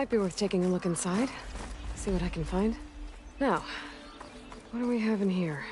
Might be worth taking a look inside. See what I can find. Now, what do we have in here?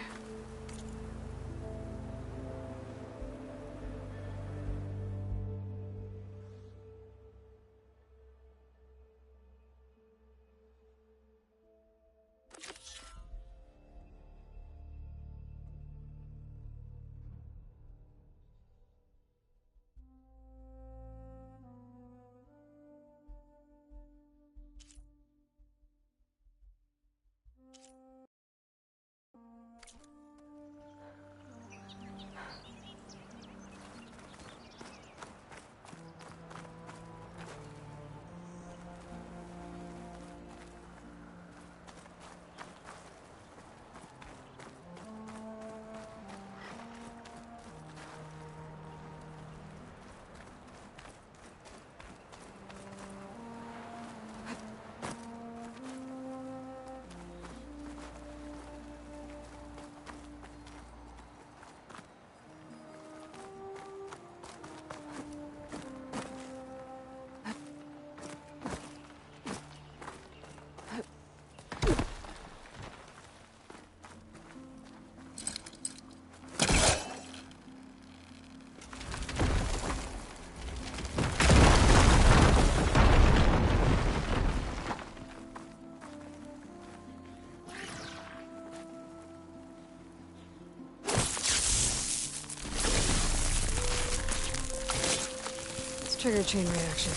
Trigger chain reaction.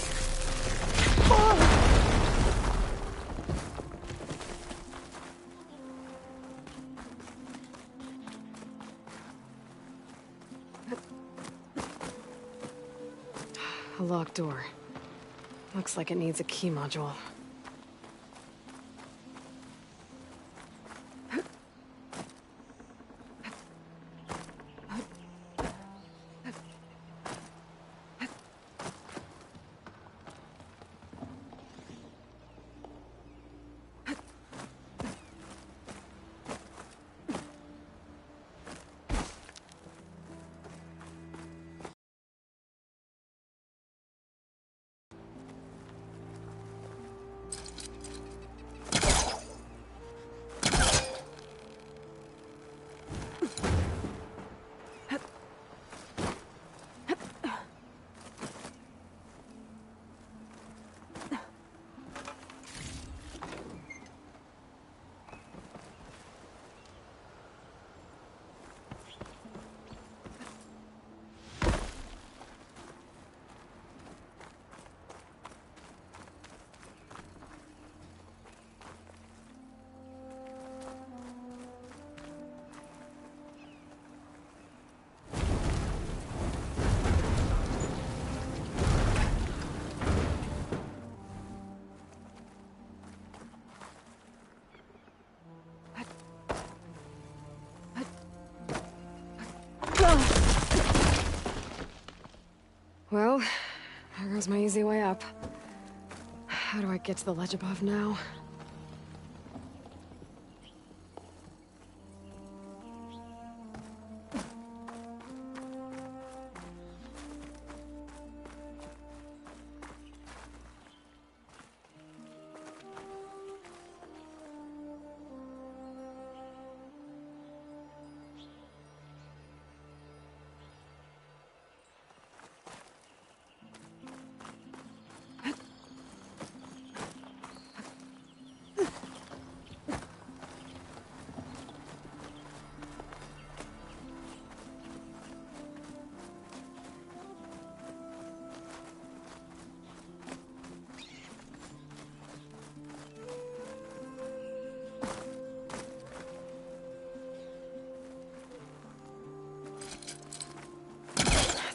A locked door. Looks like it needs a key module. Well, there goes my easy way up. How do I get to the ledge above now?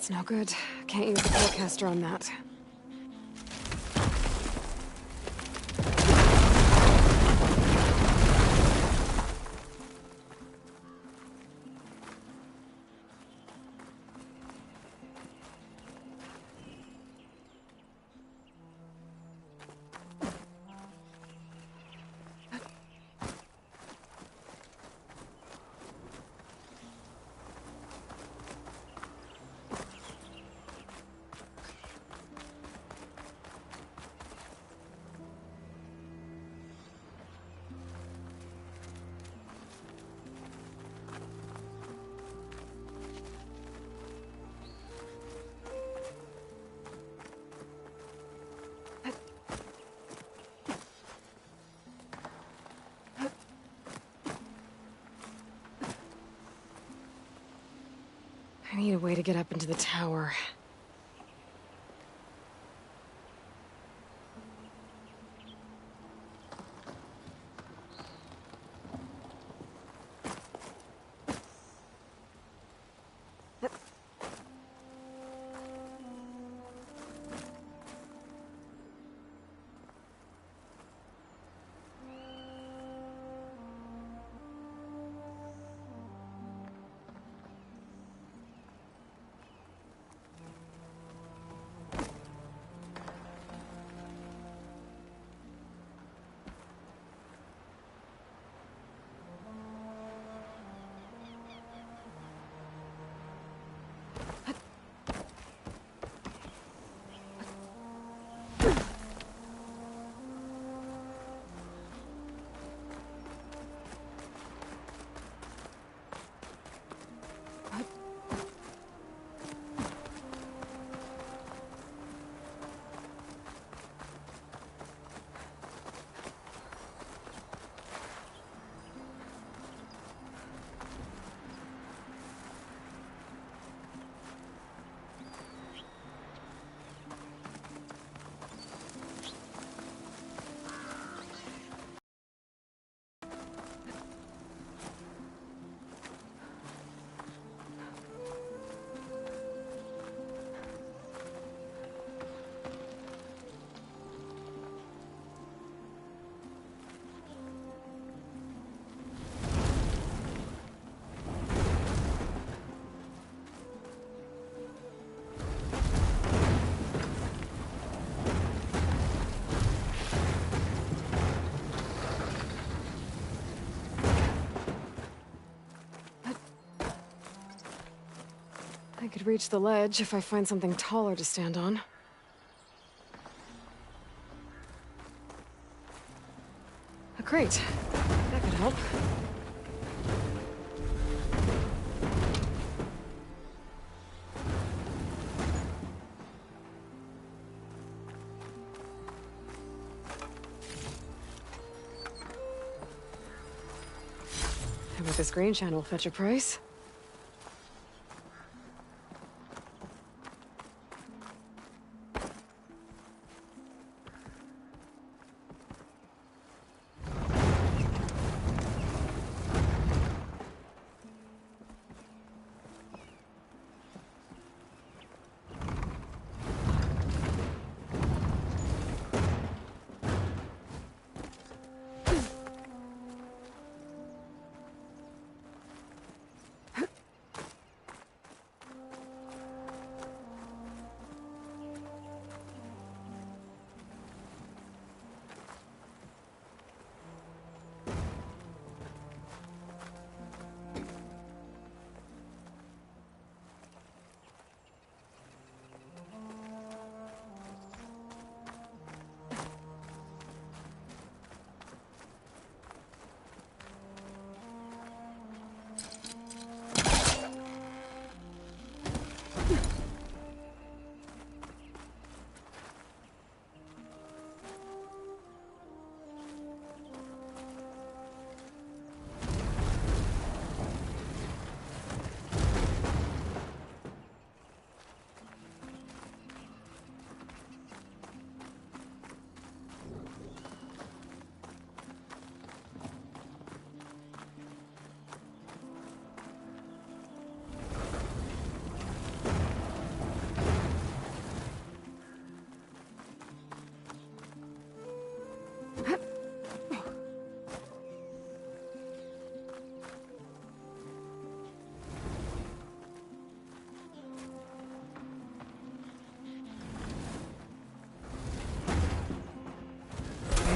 That's no good. Can't use the forecaster on that. I need a way to get up into the tower. I could reach the ledge if I find something taller to stand on. A crate. That could help. I bet this green channel will fetch a price.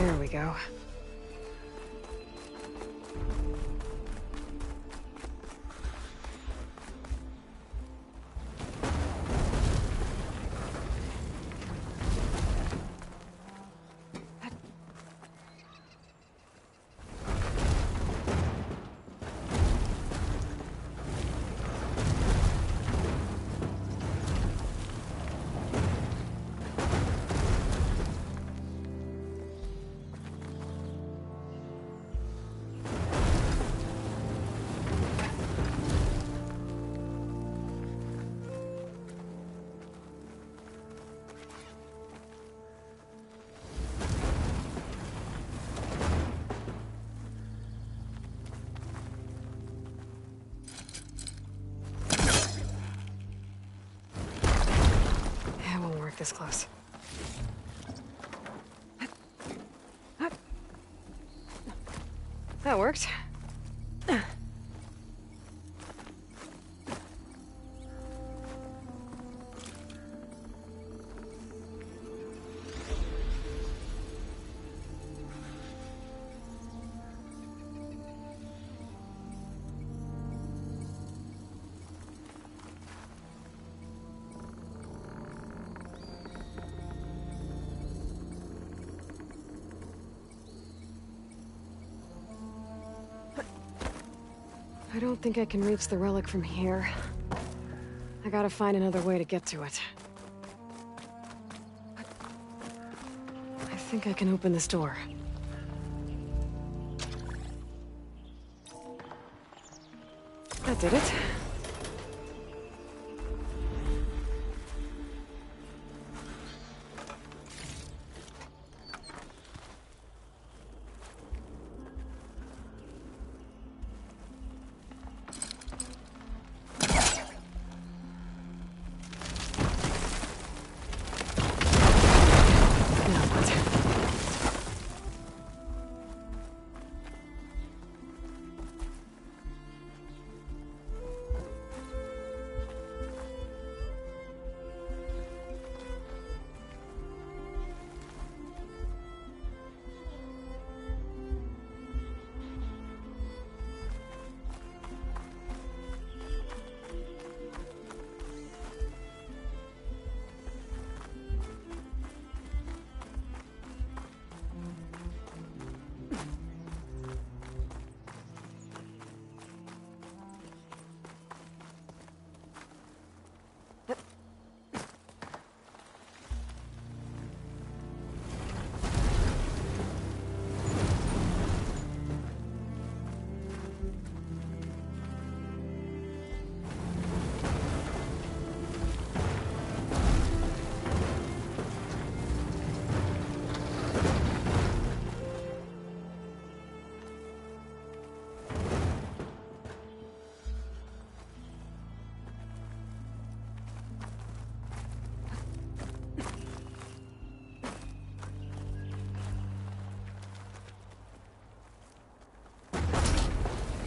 There we go. It won't work this close. That worked. I don't think I can reach the relic from here. I gotta find another way to get to it. I think I can open this door. That did it. Now what?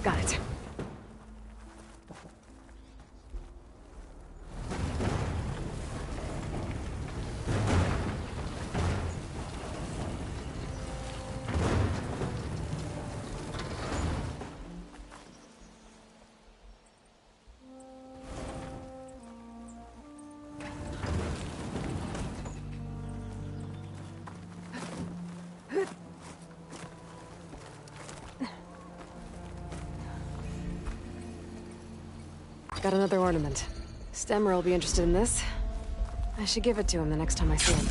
Got it. Got another ornament. Stemmer will be interested in this. I should give it to him the next time I see him.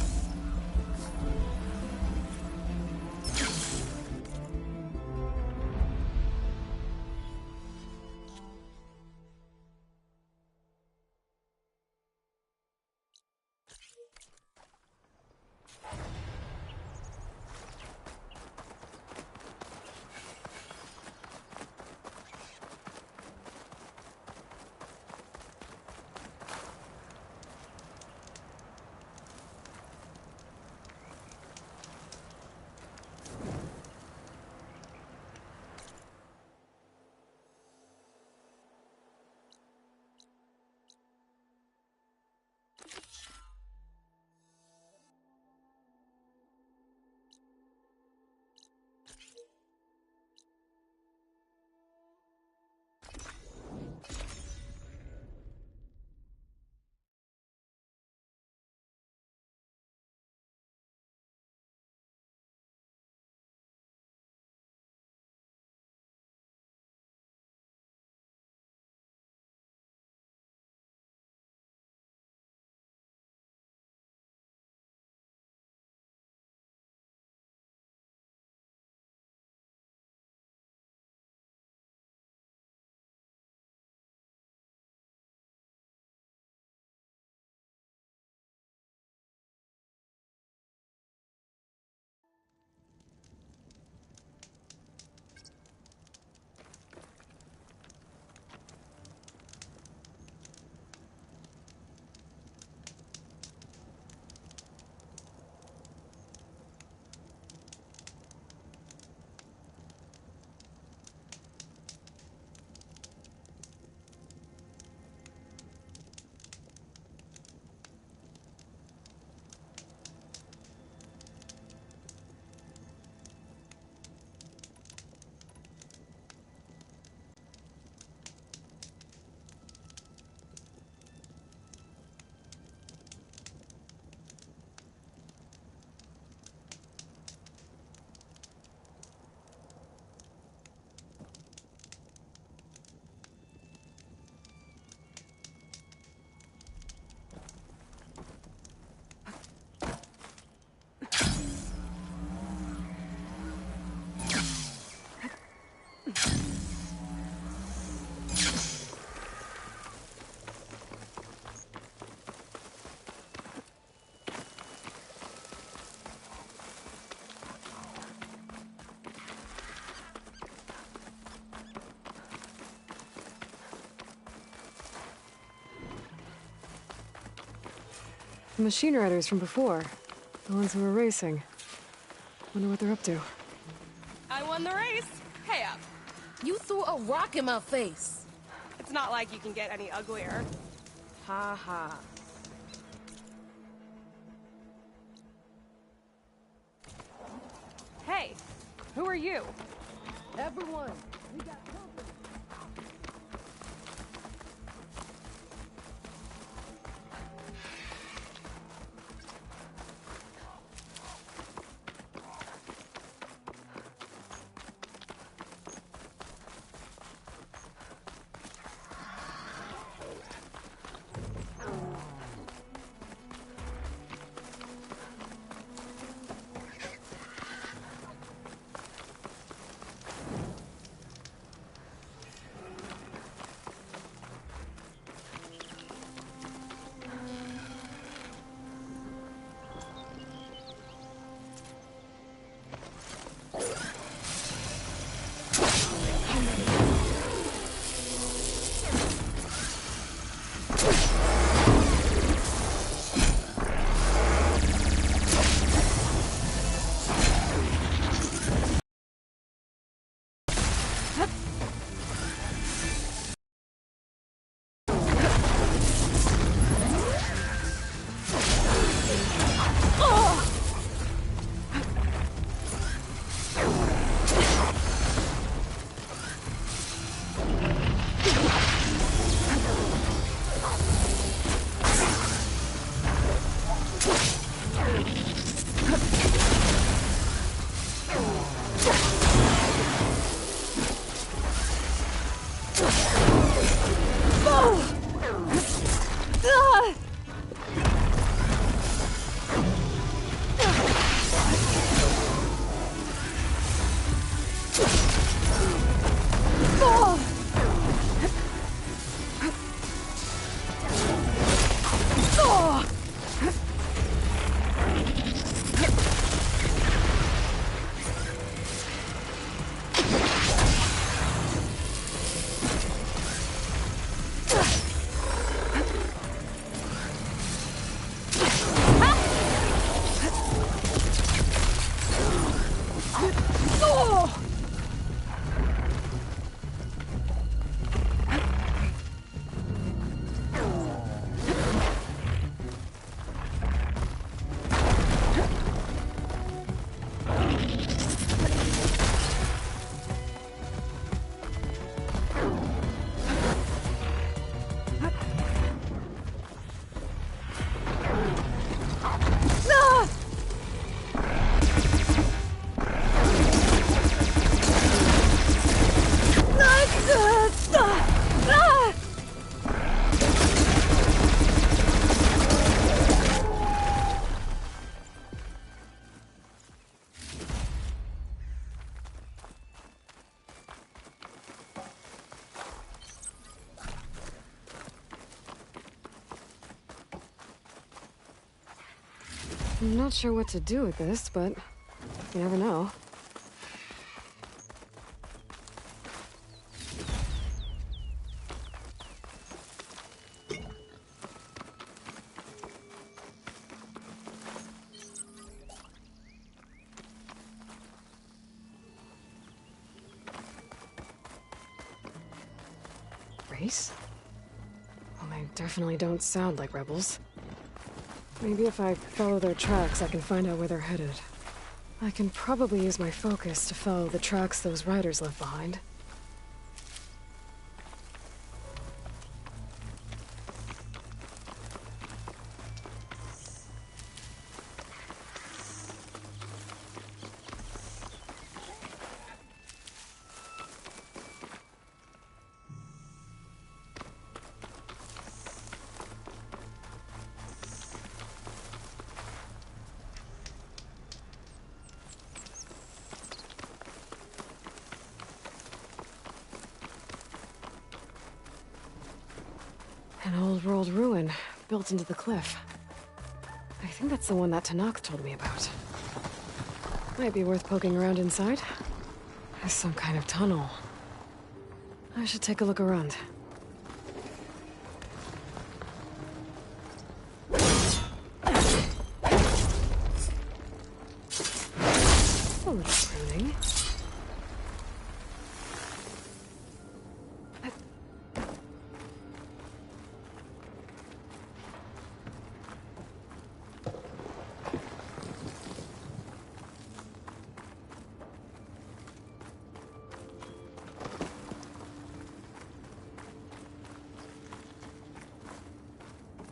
The machine riders from before. The ones who were racing. Wonder what they're up to. I won the race. Pay up. You threw a rock in my face. It's not like you can get any uglier. Ha ha. Hey, who are you? Everyone, we got company. I'm not sure what to do with this, but you never know. Race? Well, they definitely don't sound like rebels. Maybe if I follow their tracks, I can find out where they're headed. I can probably use my focus to follow the tracks those riders left behind. An old world ruin, built into the cliff. I think that's the one that Tanakh told me about. Might be worth poking around inside. There's some kind of tunnel. I should take a look around. a little pruning.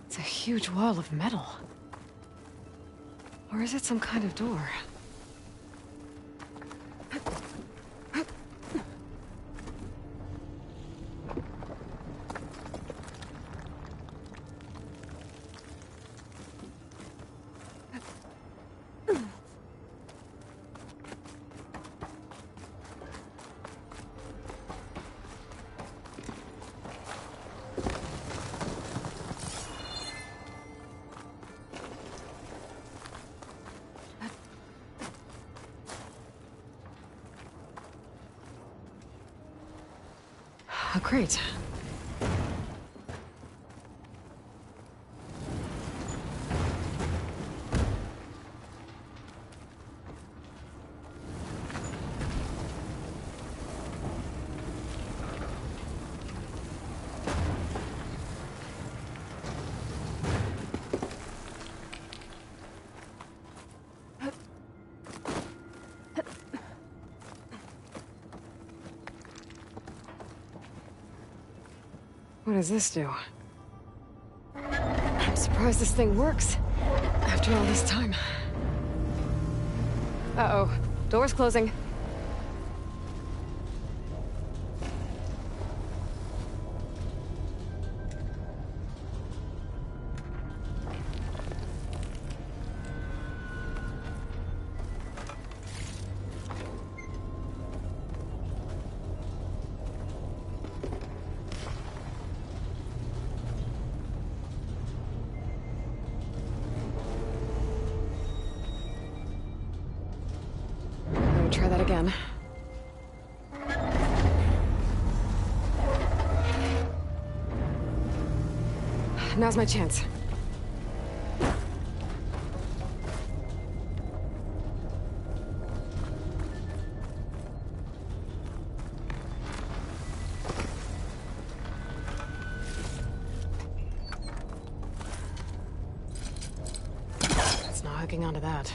It's a huge wall of metal. Or is it some kind of door? Oh, great. What does this do? I'm surprised this thing works. After all this time. Uh-oh. Door's closing. Try that again. Now's my chance. It's not hooking onto that.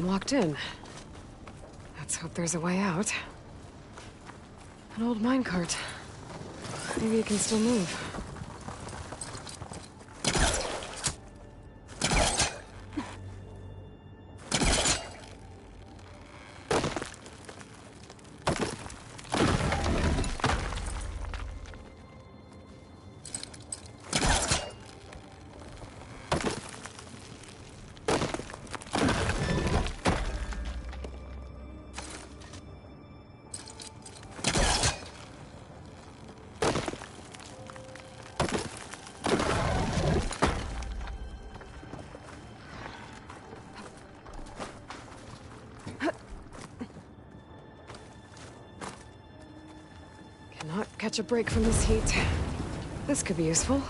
Locked in. Let's hope there's a way out. An old minecart. Maybe it can still move. Cannot catch a break from this heat. This could be useful.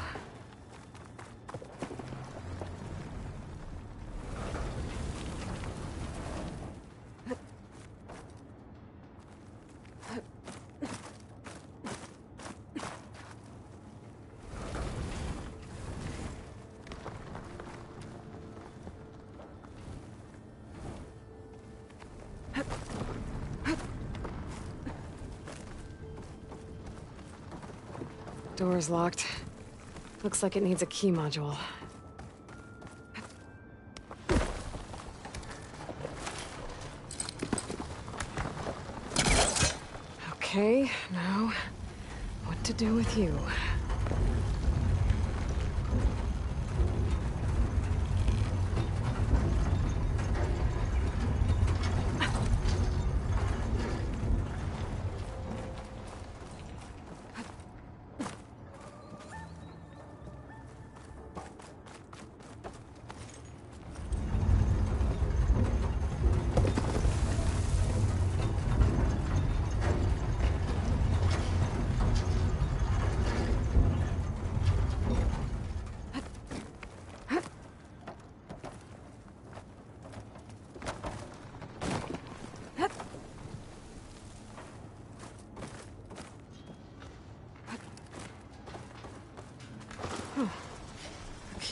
Door's locked. Looks like it needs a key module. Okay, now, what to do with you?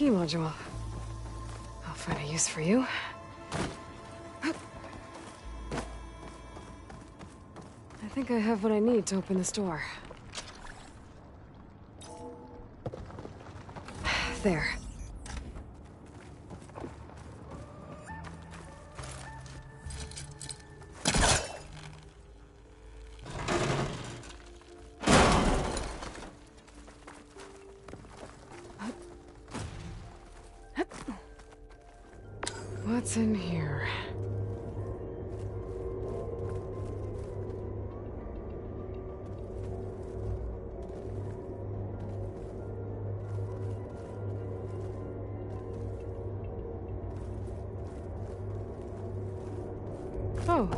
key module. I'll find a use for you. I think I have what I need to open this door. There. What's in here? Oh.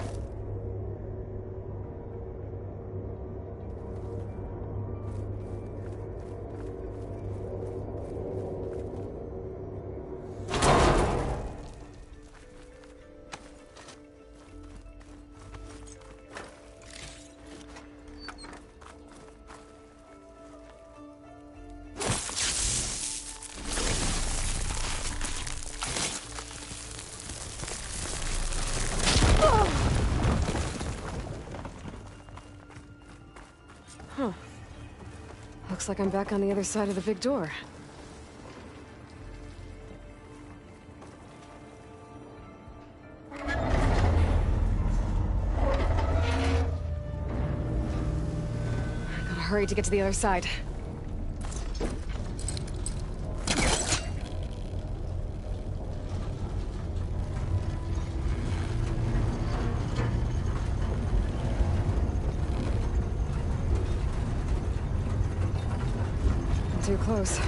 Huh. Looks like I'm back on the other side of the big door. Gotta hurry to get to the other side. Too close.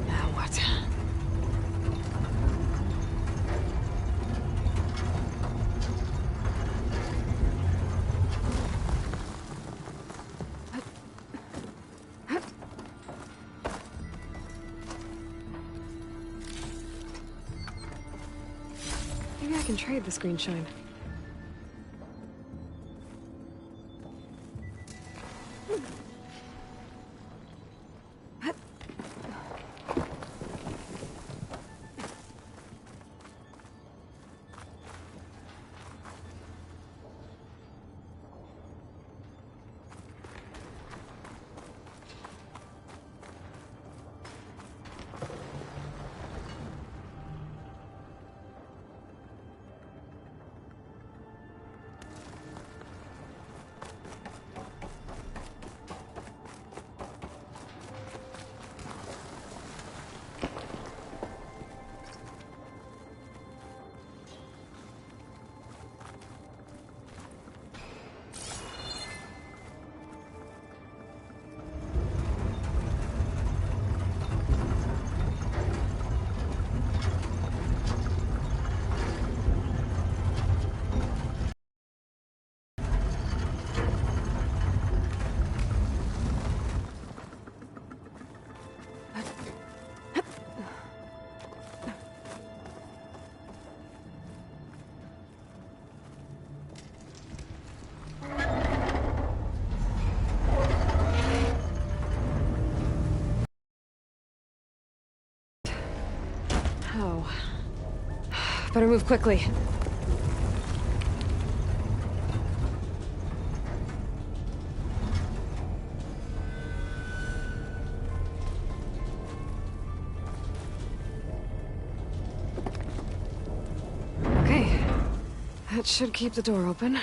Now what? Maybe I can trade this green shine. Oh. Better move quickly. Okay. That should keep the door open.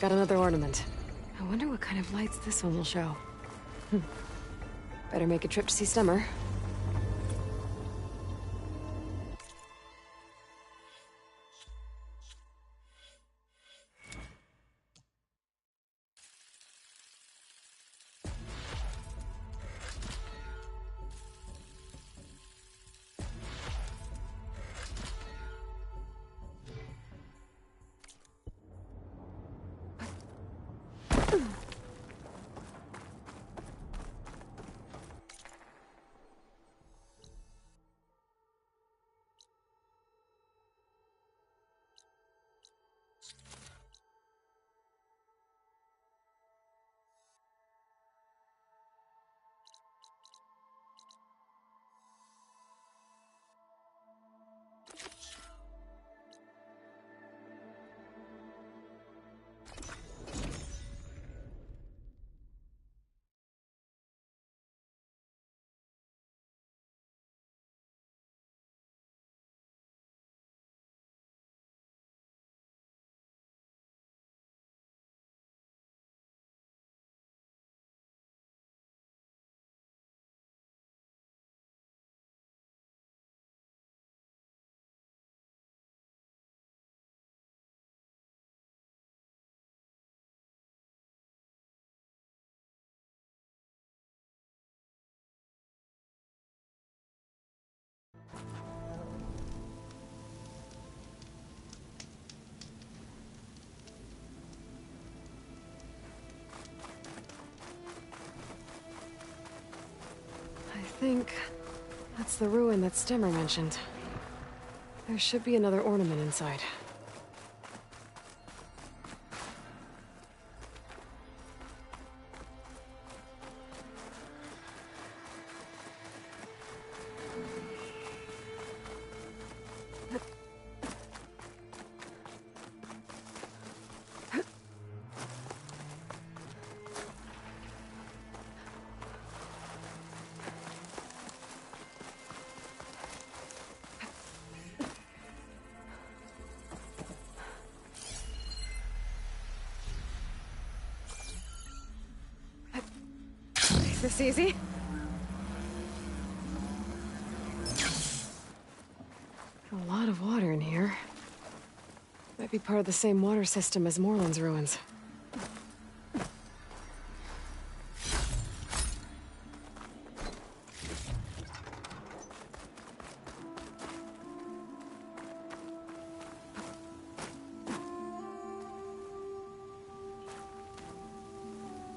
got another ornament. I wonder what kind of lights this one will show. Better make a trip to see Stemmer. I think that's the ruin that Stemmer mentioned. There should be another ornament inside. This easy? A lot of water in here. Might be part of the same water system as Morland's ruins.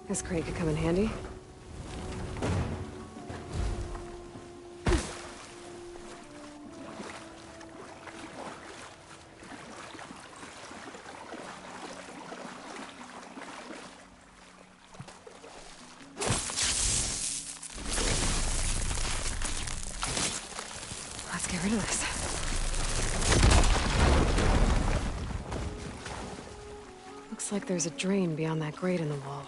This crate could come in handy. Let's get rid of this. Looks like there's a drain beyond that grate in the wall.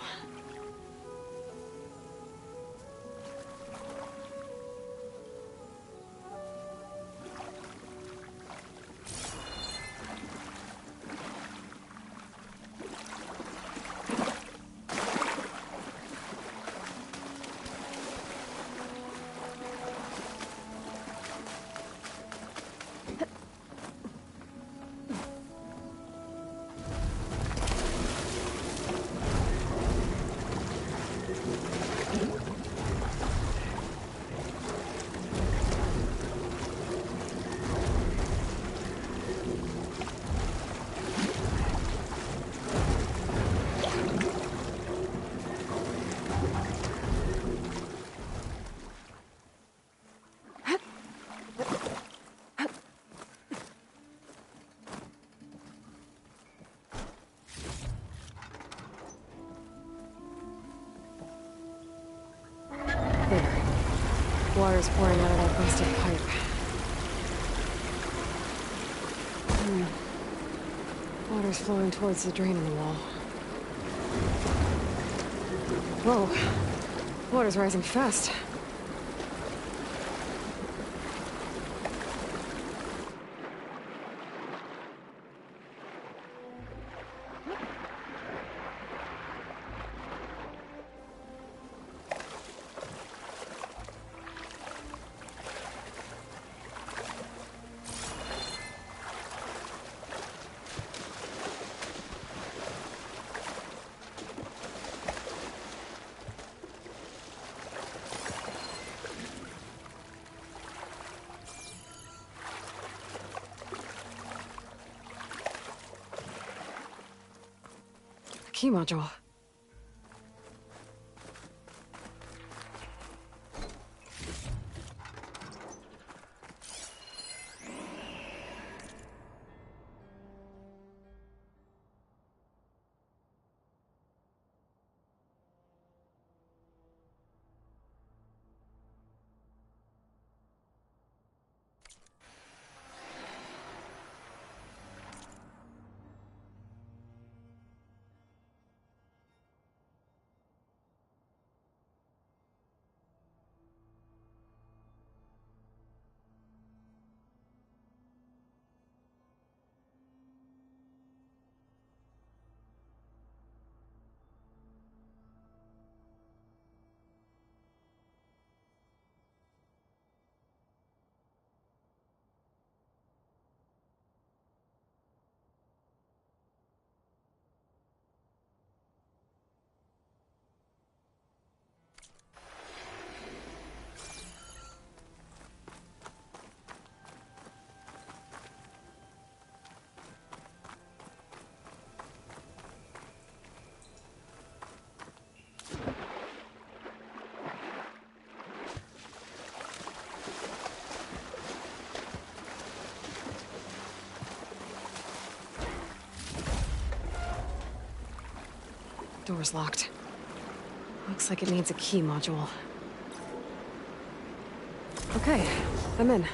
There. Water's pouring out of that busted pipe. Water's flowing towards the drain in the wall. Whoa. Water's rising fast. key module. Door's locked. Looks like it needs a key module. Okay, I'm in.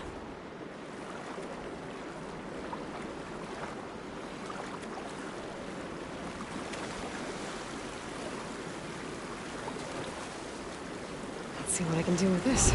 Let's see what I can do with this.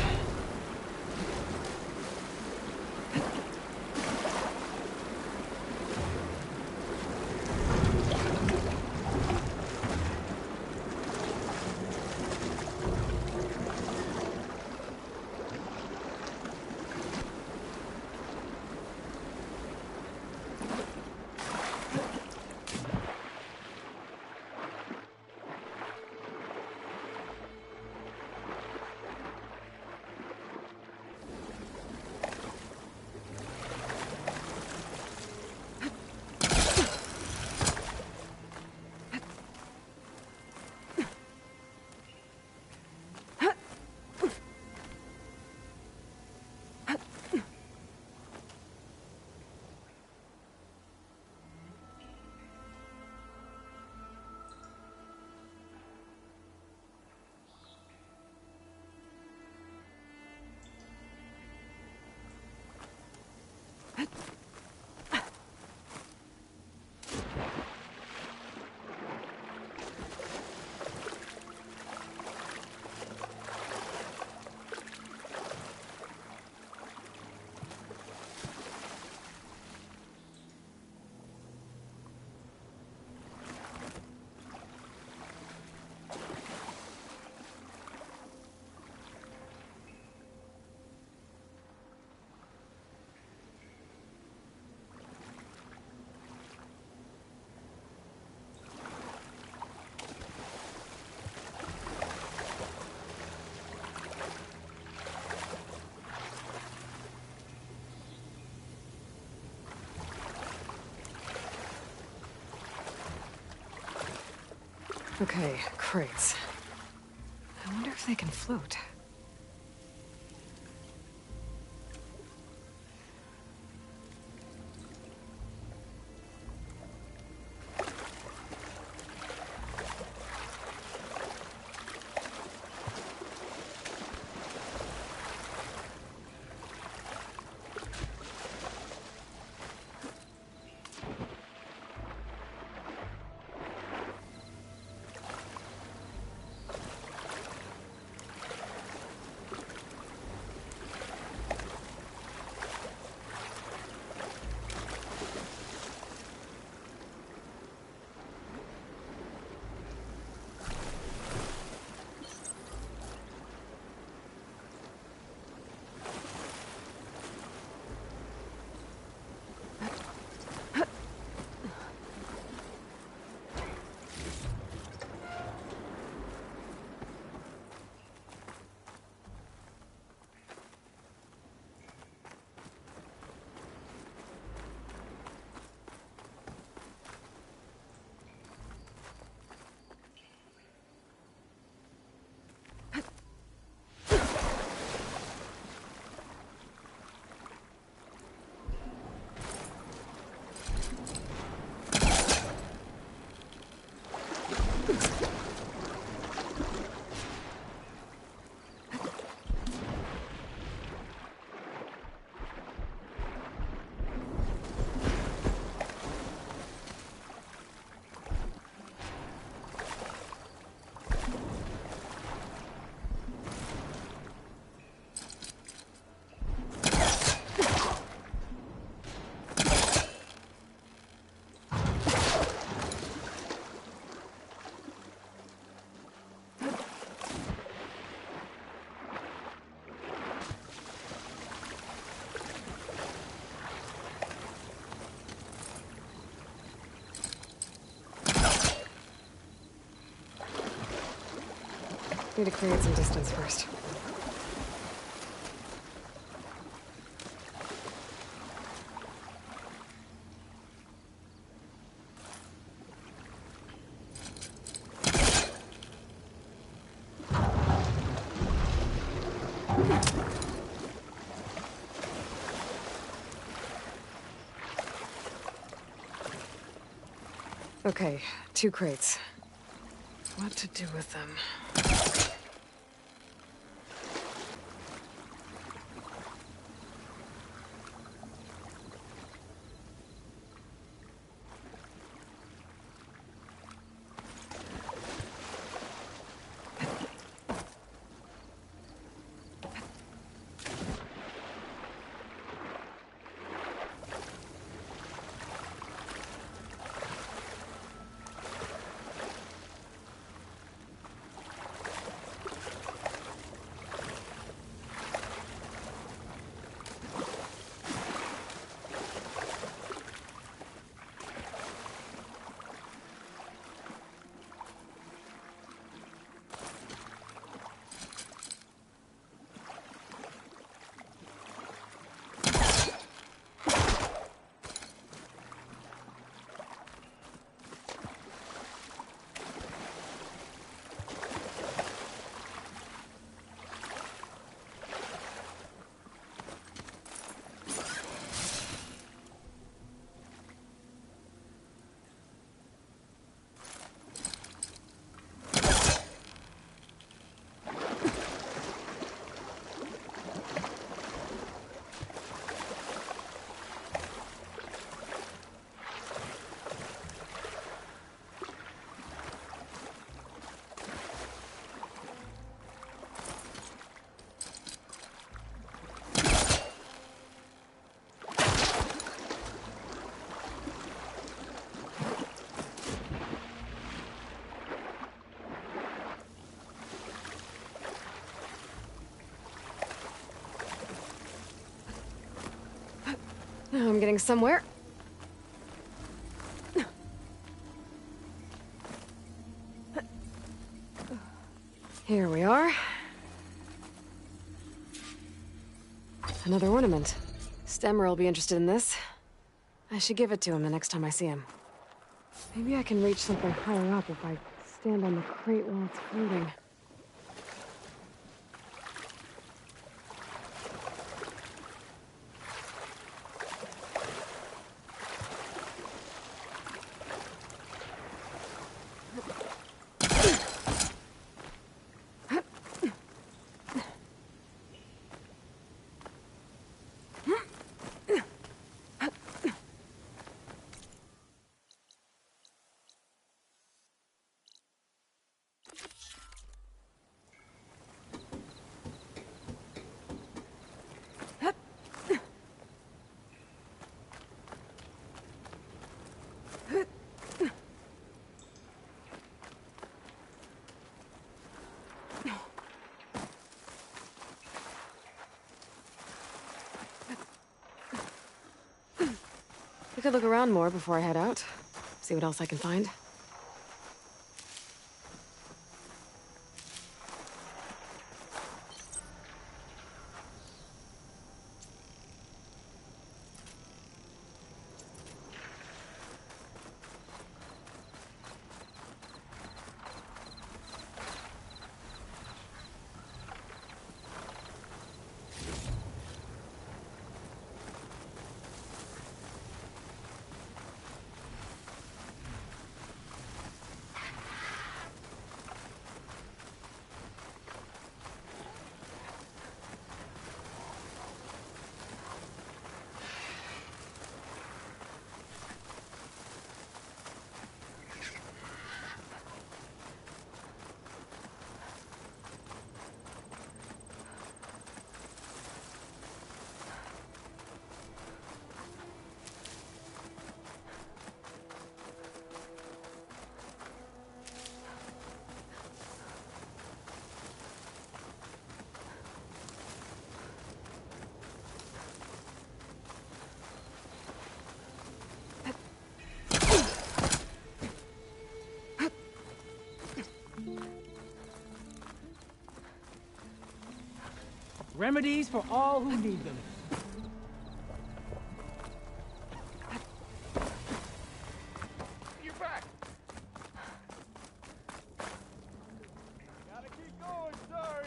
Okay, crates. I wonder if they can float. Need to create some distance first. Okay, 2 crates. What to do with them? Now I'm getting somewhere. Here we are. Another ornament. Stemmer will be interested in this. I should give it to him the next time I see him. Maybe I can reach something higher up if I stand on the crate while it's floating. I could look around more before I head out. See what else I can find. Remedies for all who need them. You're back! Gotta keep going, sorry!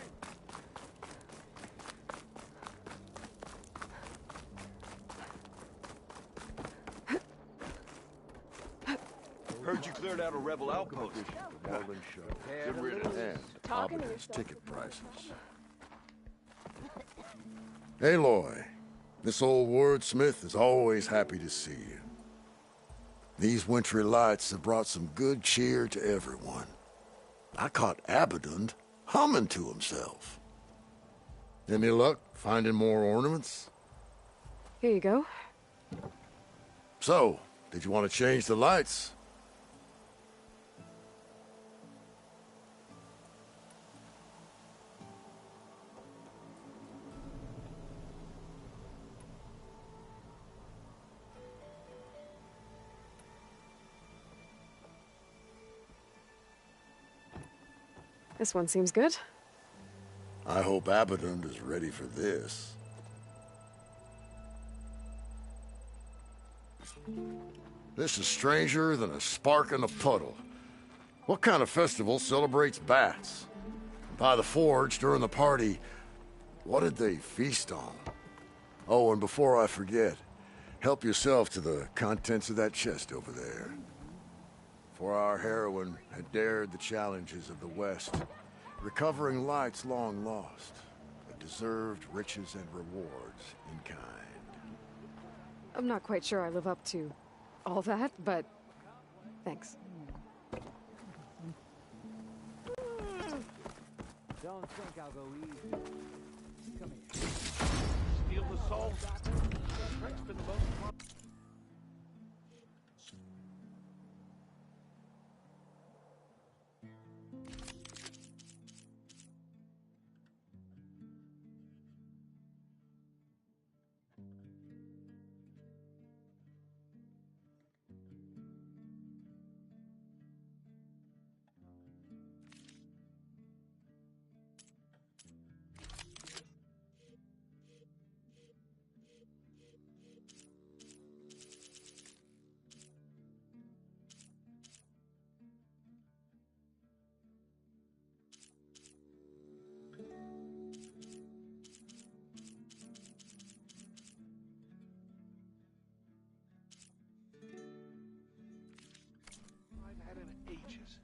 Heard you cleared out a rebel outpost. Marlin Show. Get rid of And Talking to Abaddon's yourself. ticket prices. Aloy, this old wordsmith is always happy to see you. These wintry lights have brought some good cheer to everyone. I caught Abaddon humming to himself. Any luck finding more ornaments? Here you go. So, did you want to change the lights? This one seems good. I hope Abaddon is ready for this. This is stranger than a spark in a puddle. What kind of festival celebrates bats? By the forge, during the party, what did they feast on? Oh, and before I forget, help yourself to the contents of that chest over there. For our heroine had dared the challenges of the West, recovering lights long lost, but deserved riches and rewards in kind. I'm not quite sure I live up to all that, but thanks. Don't think I'll go easy. Come here. Steal the soul. Trick's been the most fun. I've had in ages.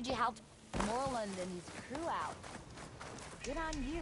Heard you helped Morland and his crew out. Good on you.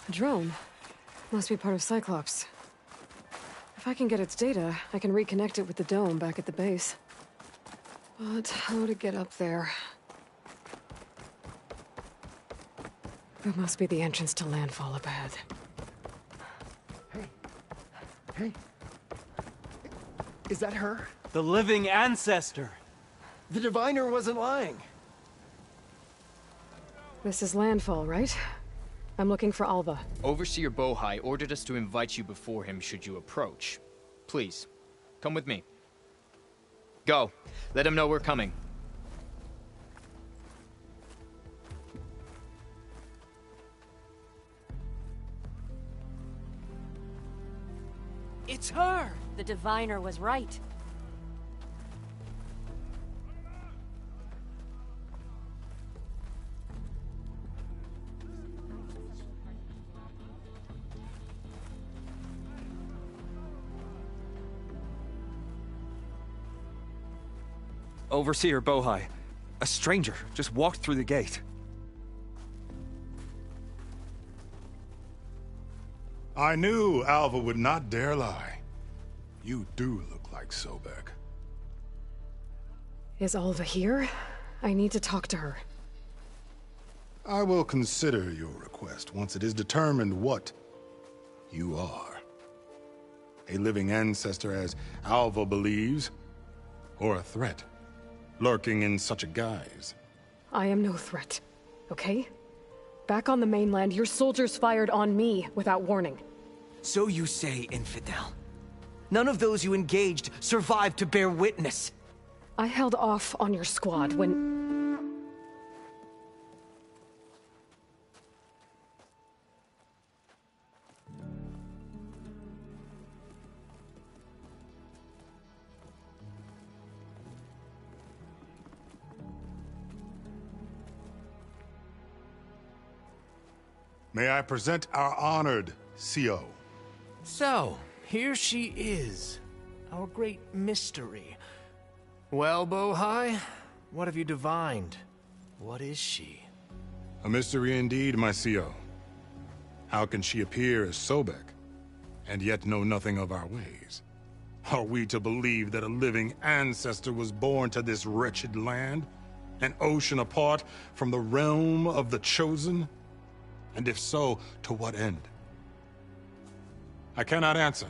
A drone. Must be part of Cyclops. If I can get its data, I can reconnect it with the dome back at the base. But how to get up there? That must be the entrance to Landfall up ahead. Hey. Is that her? The living ancestor. The diviner wasn't lying. This is Landfall, right? I'm looking for Alva. Overseer Bohai ordered us to invite you before him should you approach. Please, come with me. Go. Let him know we're coming. It's her! The diviner was right. Overseer Bohai. A stranger just walked through the gate. I knew Alva would not dare lie. You do look like Sobek. Is Alva here? I need to talk to her. I will consider your request once it is determined what you are. A living ancestor, as Alva believes, or a threat, lurking in such a guise. I am no threat, okay? Back on the mainland, your soldiers fired on me without warning. So you say, infidel. None of those you engaged survived to bear witness. I held off on your squad when... May I present our honored CO? So, here she is. Our great mystery. Well, Bohai, what have you divined? What is she? A mystery indeed, my CO. How can she appear as Sobek, and yet know nothing of our ways? Are we to believe that a living ancestor was born to this wretched land? An ocean apart from the realm of the Chosen? And if so, to what end? I cannot answer.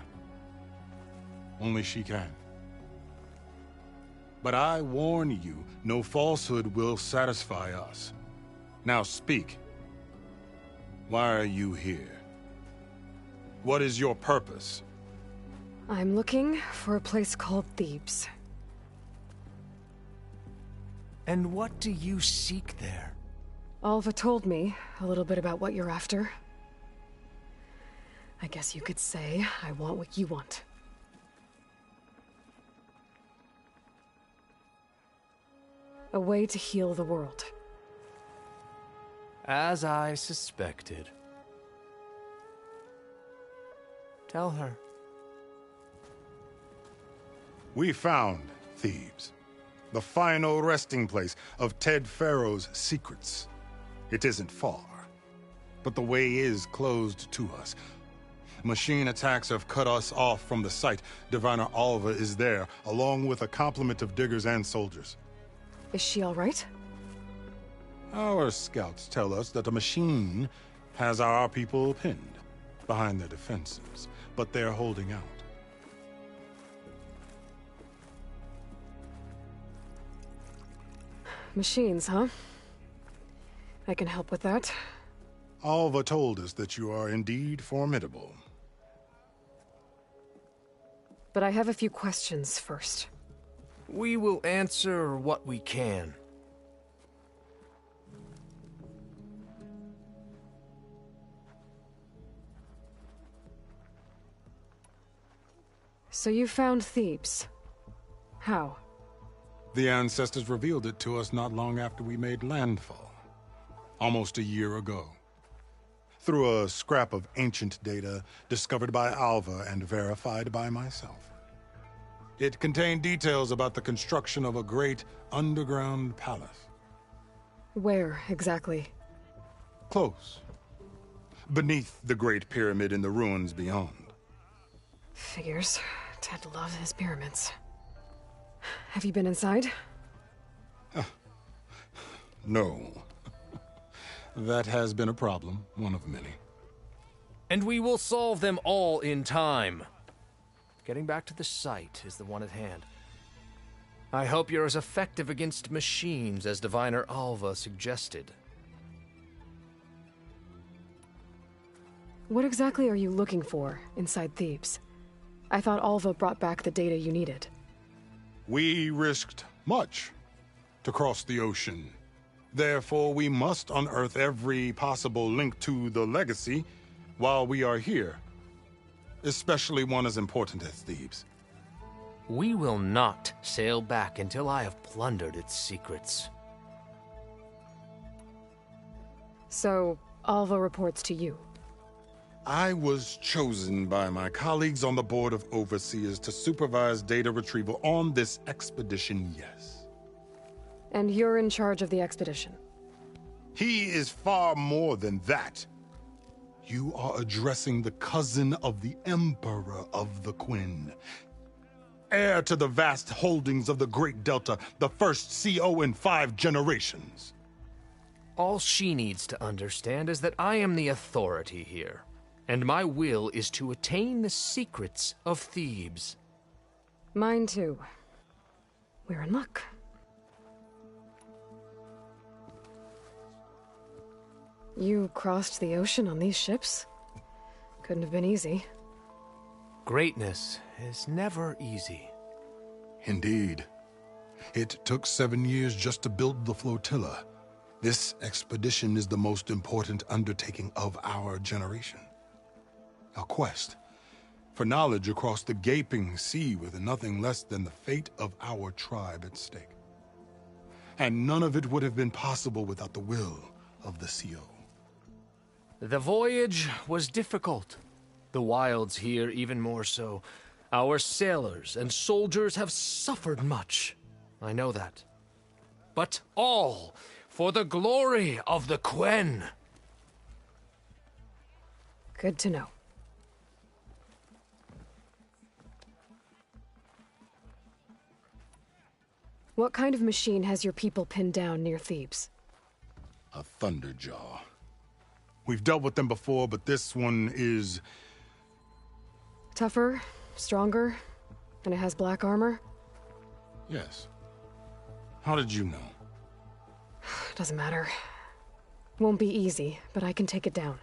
Only she can. But I warn you, no falsehood will satisfy us. Now speak. Why are you here? What is your purpose? I'm looking for a place called Thebes. And what do you seek there? Alva told me a little bit about what you're after. I guess you could say I want what you want. A way to heal the world. As I suspected. Tell her. We found Thebes, the final resting place of Ted Pharaoh's secrets. It isn't far, but the way is closed to us. Machine attacks have cut us off from the site. Diviner Alva is there, along with a complement of diggers and soldiers. Is she all right? Our scouts tell us that the machine has our people pinned behind their defenses, but they're holding out. Machines, huh? I can help with that. Alva told us that you are indeed formidable. But I have a few questions first. We will answer what we can. So you found Thebes. How? The ancestors revealed it to us not long after we made landfall. Almost a year ago. Through a scrap of ancient data discovered by Alva and verified by myself. It contained details about the construction of a great underground palace. Where, exactly? Close. Beneath the Great Pyramid in the ruins beyond. Figures. Ted loves his pyramids. Have you been inside? No. That has been a problem, one of many. And we will solve them all in time. Getting back to the site is the one at hand. I hope you're as effective against machines as Diviner Alva suggested. What exactly are you looking for inside Thebes? I thought Alva brought back the data you needed. We risked much to cross the ocean. Therefore, we must unearth every possible link to the legacy while we are here. Especially one as important as Thebes. We will not sail back until I have plundered its secrets. So, Alva reports to you. I was chosen by my colleagues on the Board of Overseers to supervise data retrieval on this expedition, yes. And you're in charge of the expedition? He is far more than that. You are addressing the cousin of the Emperor of the Quen. Heir to the vast holdings of the Great Delta, the first CO in 5 generations. All she needs to understand is that I am the authority here. And my will is to attain the secrets of Thebes. Mine too. We're in luck. You crossed the ocean on these ships? Couldn't have been easy. Greatness is never easy. Indeed. It took 7 years just to build the flotilla. This expedition is the most important undertaking of our generation. A quest for knowledge across the gaping sea with nothing less than the fate of our tribe at stake. And none of it would have been possible without the will of the CO. The voyage was difficult. The wilds here even more so. Our sailors and soldiers have suffered much. I know that. But all for the glory of the Quen. Good to know. What kind of machine has your people pinned down near Thebes? A Thunderjaw. We've dealt with them before, but this one is... Tougher, stronger, and it has black armor? Yes. How did you know? Doesn't matter. Won't be easy, but I can take it down.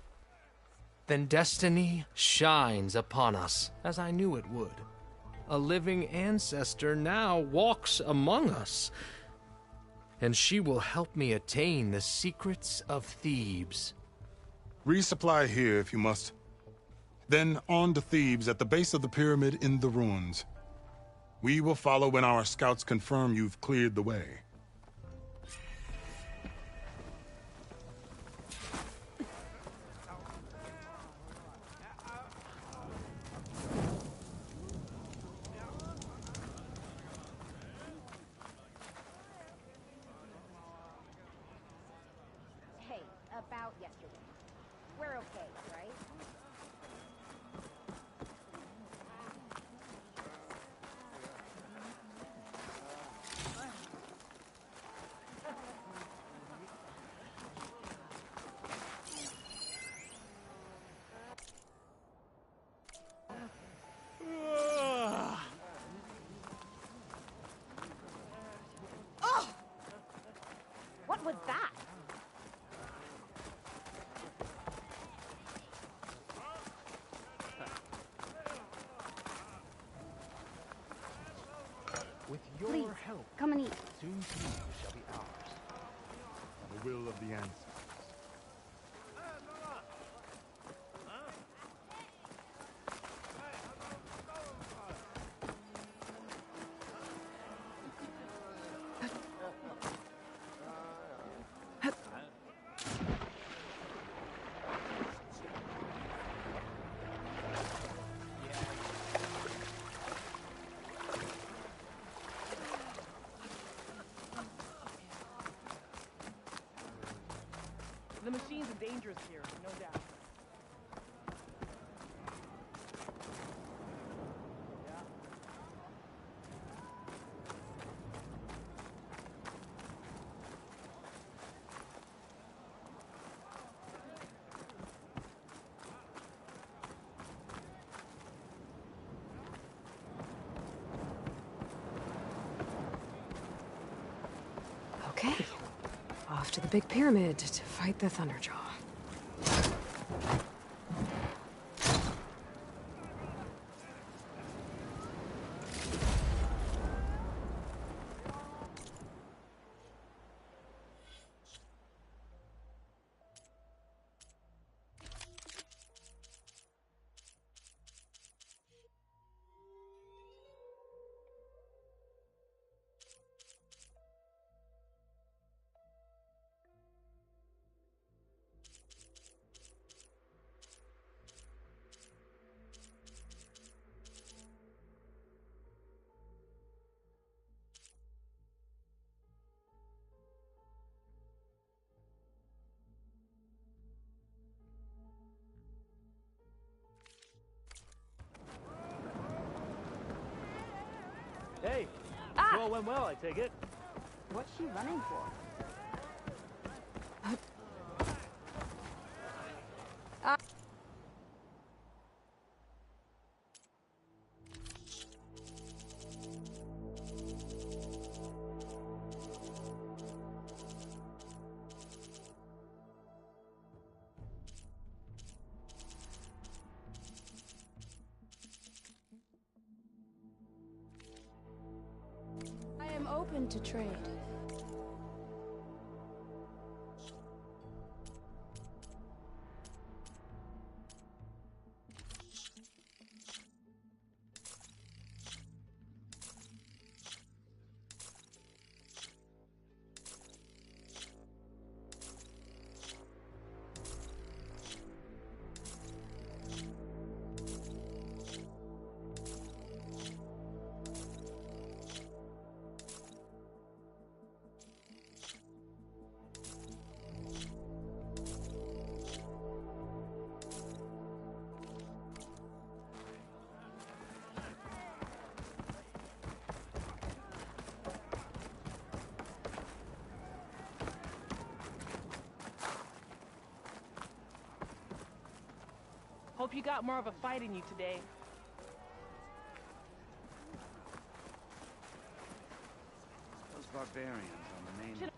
then destiny shines upon us, as I knew it would. A living ancestor now walks among us, and she will help me attain the secrets of Thebes. Resupply here if you must. Then on to Thebes at the base of the pyramid in the ruins. We will follow when our scouts confirm you've cleared the way. Hey, about yesterday. We're okay, right? Oh! What was that? With your Please, help, come and eat. soon you shall be ours. By the will of the ancestors. The machines are dangerous here, no doubt. Okay. Off to the big pyramid to fight the Thunderjaw. Hey, all went well, I take it. What's she running for? I am open to trade. Hope you got more of a fight in you today. Those barbarians on the main...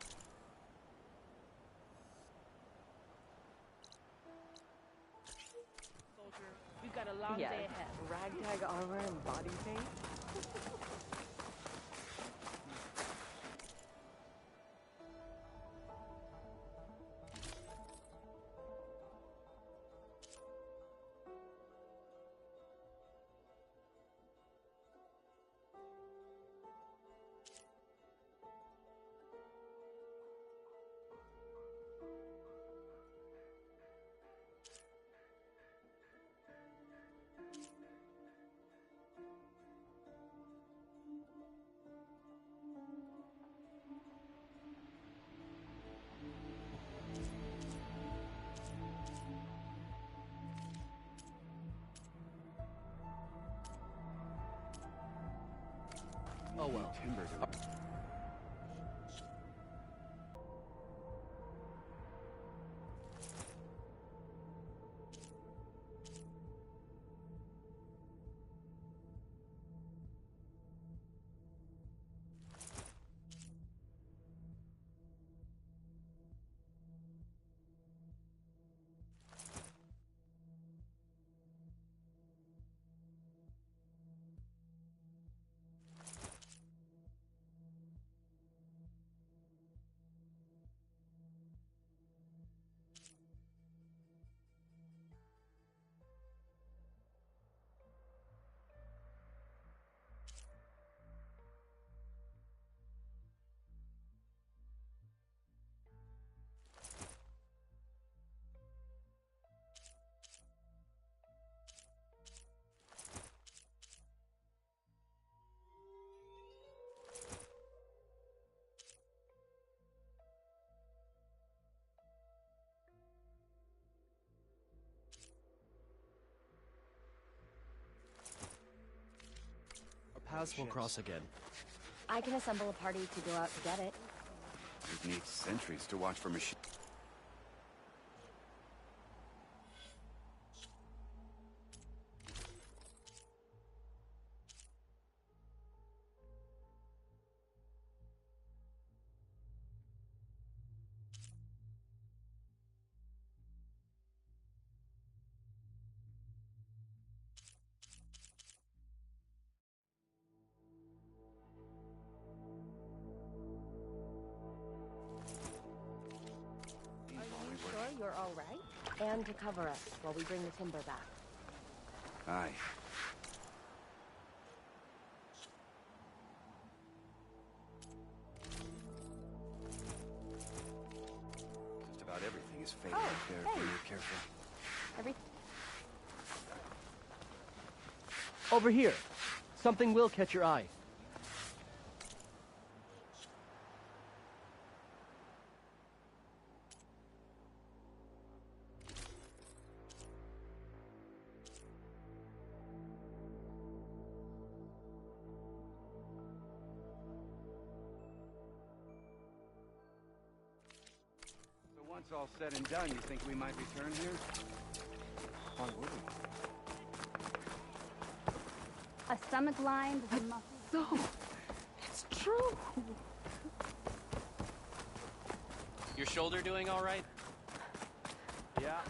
got a long day ahead. Ragtag armor and body paint. Oh well. Timbers are... Paths will cross again. I can assemble a party to go out to get it. We'd need sentries to watch for machines. You're all right? And to cover us while we bring the timber back. Aye. Just about everything is faded out there if you're careful. Over here. Something will catch your eye. Once all said and done, you think we might return here? Why would we? A stomach lined with a muscle. No, it's true. Your shoulder doing all right? Yeah.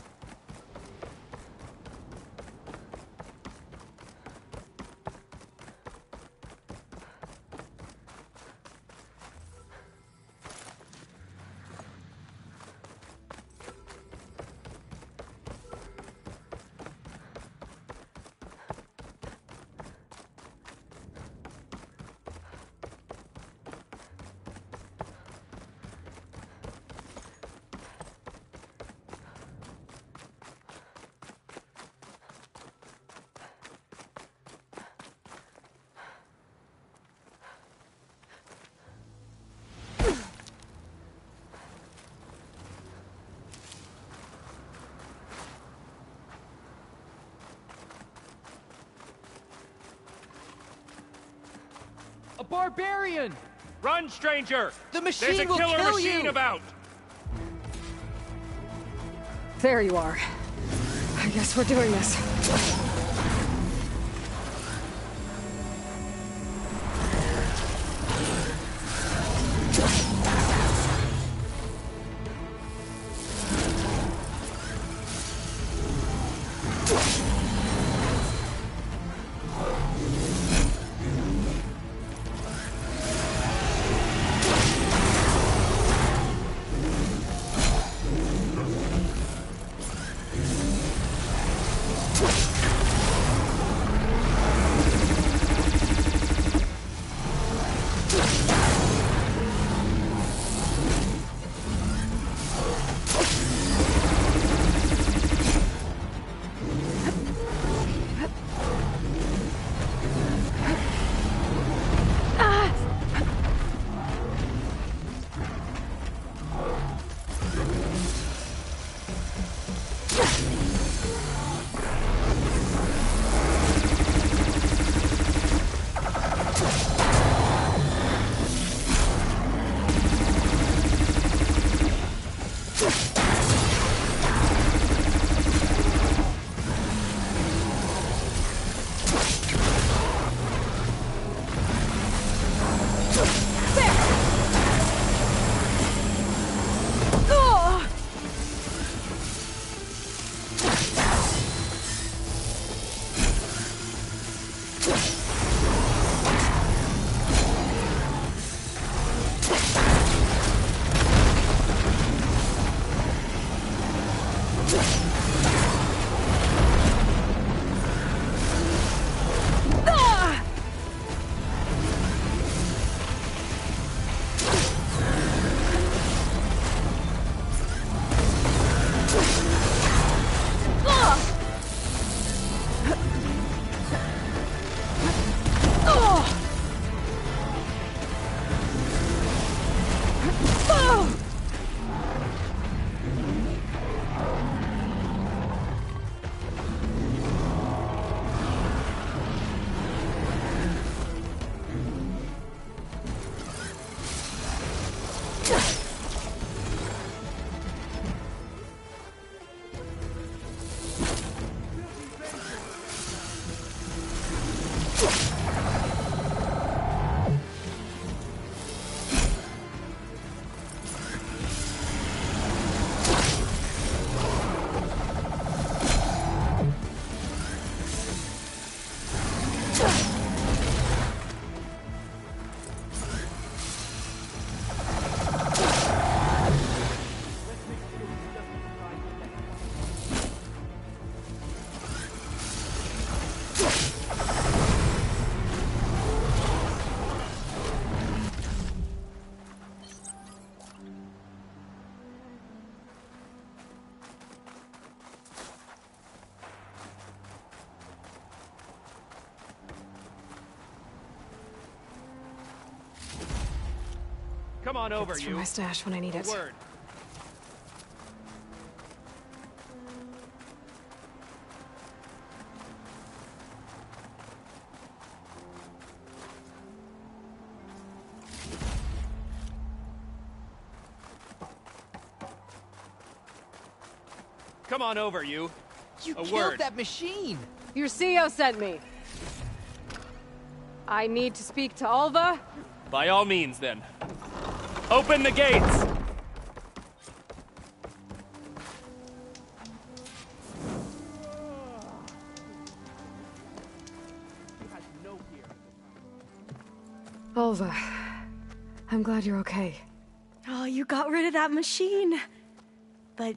A barbarian! Run, stranger! The machine There's a will killer kill machine you! about! There you are. I guess we're doing this. Come on over, It's for you. my stash when I need it. Word. Come on over, you. You A killed word. that machine! Your CEO sent me. I need to speak to Alva. By all means, then. Open the gates! Alva, I'm glad you're okay. Oh, you got rid of that machine. But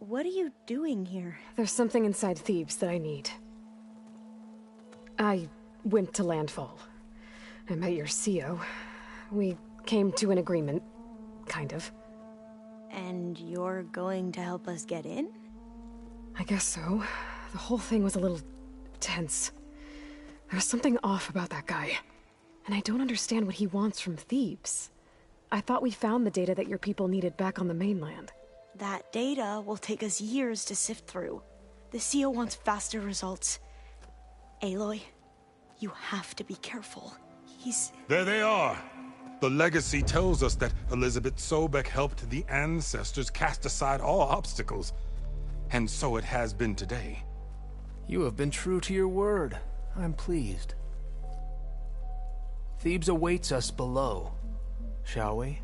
what are you doing here? There's something inside Thebes that I need. I went to Landfall. I met your CEO. We came to an agreement, kind of. And you're going to help us get in? I guess so. The whole thing was a little tense. There was something off about that guy. And I don't understand what he wants from Thebes. I thought we found the data that your people needed back on the mainland. That data will take us years to sift through. The CEO wants faster results. Aloy, you have to be careful. There they are! The legacy tells us that Elizabeth Sobek helped the ancestors cast aside all obstacles. And so it has been today. You have been true to your word. I'm pleased. Thebes awaits us below. Shall we?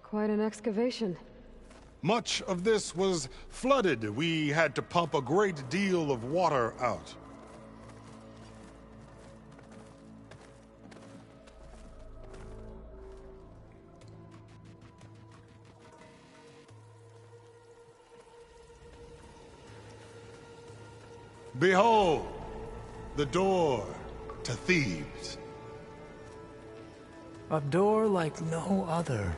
Quite an excavation. Much of this was flooded. We had to pump a great deal of water out. Behold, the door to Thebes. A door like no other.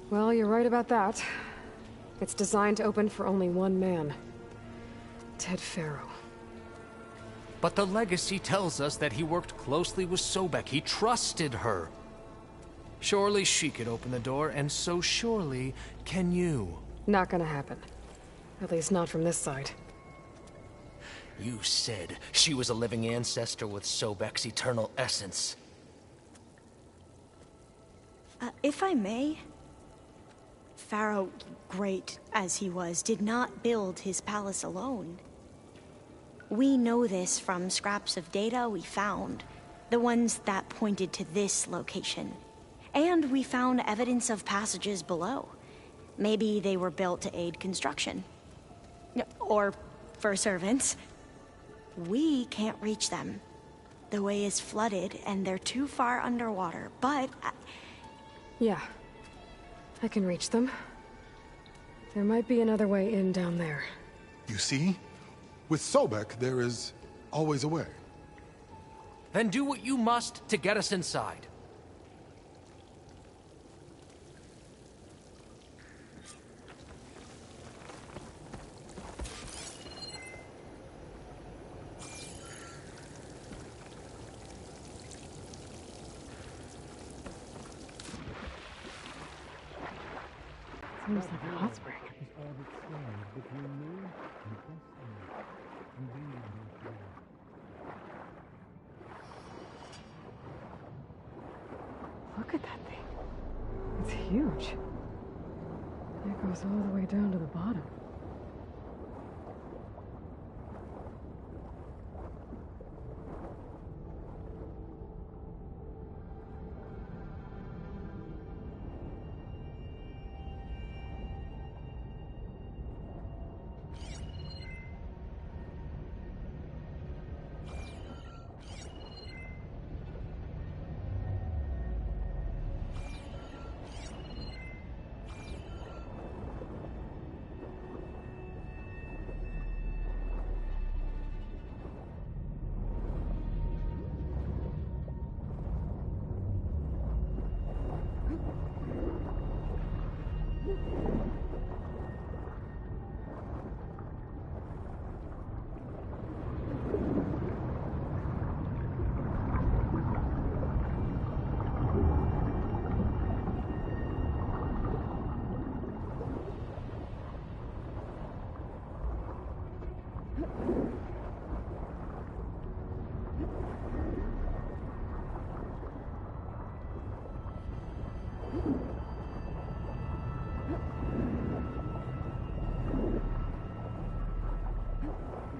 Well, you're right about that. It's designed to open for only one man. Ted Faro. But the legacy tells us that he worked closely with Sobek. He trusted her. Surely she could open the door, and so surely can you. Not gonna happen. At least not from this side. You said she was a living ancestor with Sobek's eternal essence. If I may, Pharaoh, great as he was, did not build his palace alone. We know this from scraps of data we found, the ones that pointed to this location. And we found evidence of passages below. Maybe they were built to aid construction. Or for servants. We can't reach them. The way is flooded, and they're too far underwater, but... Yeah. I can reach them. There might be another way in down there. You see? With Sobek, there is always a way. Then do what you must to get us inside. Seems like a hot spring. Look at that thing. It's huge. It goes all the way down to the bottom.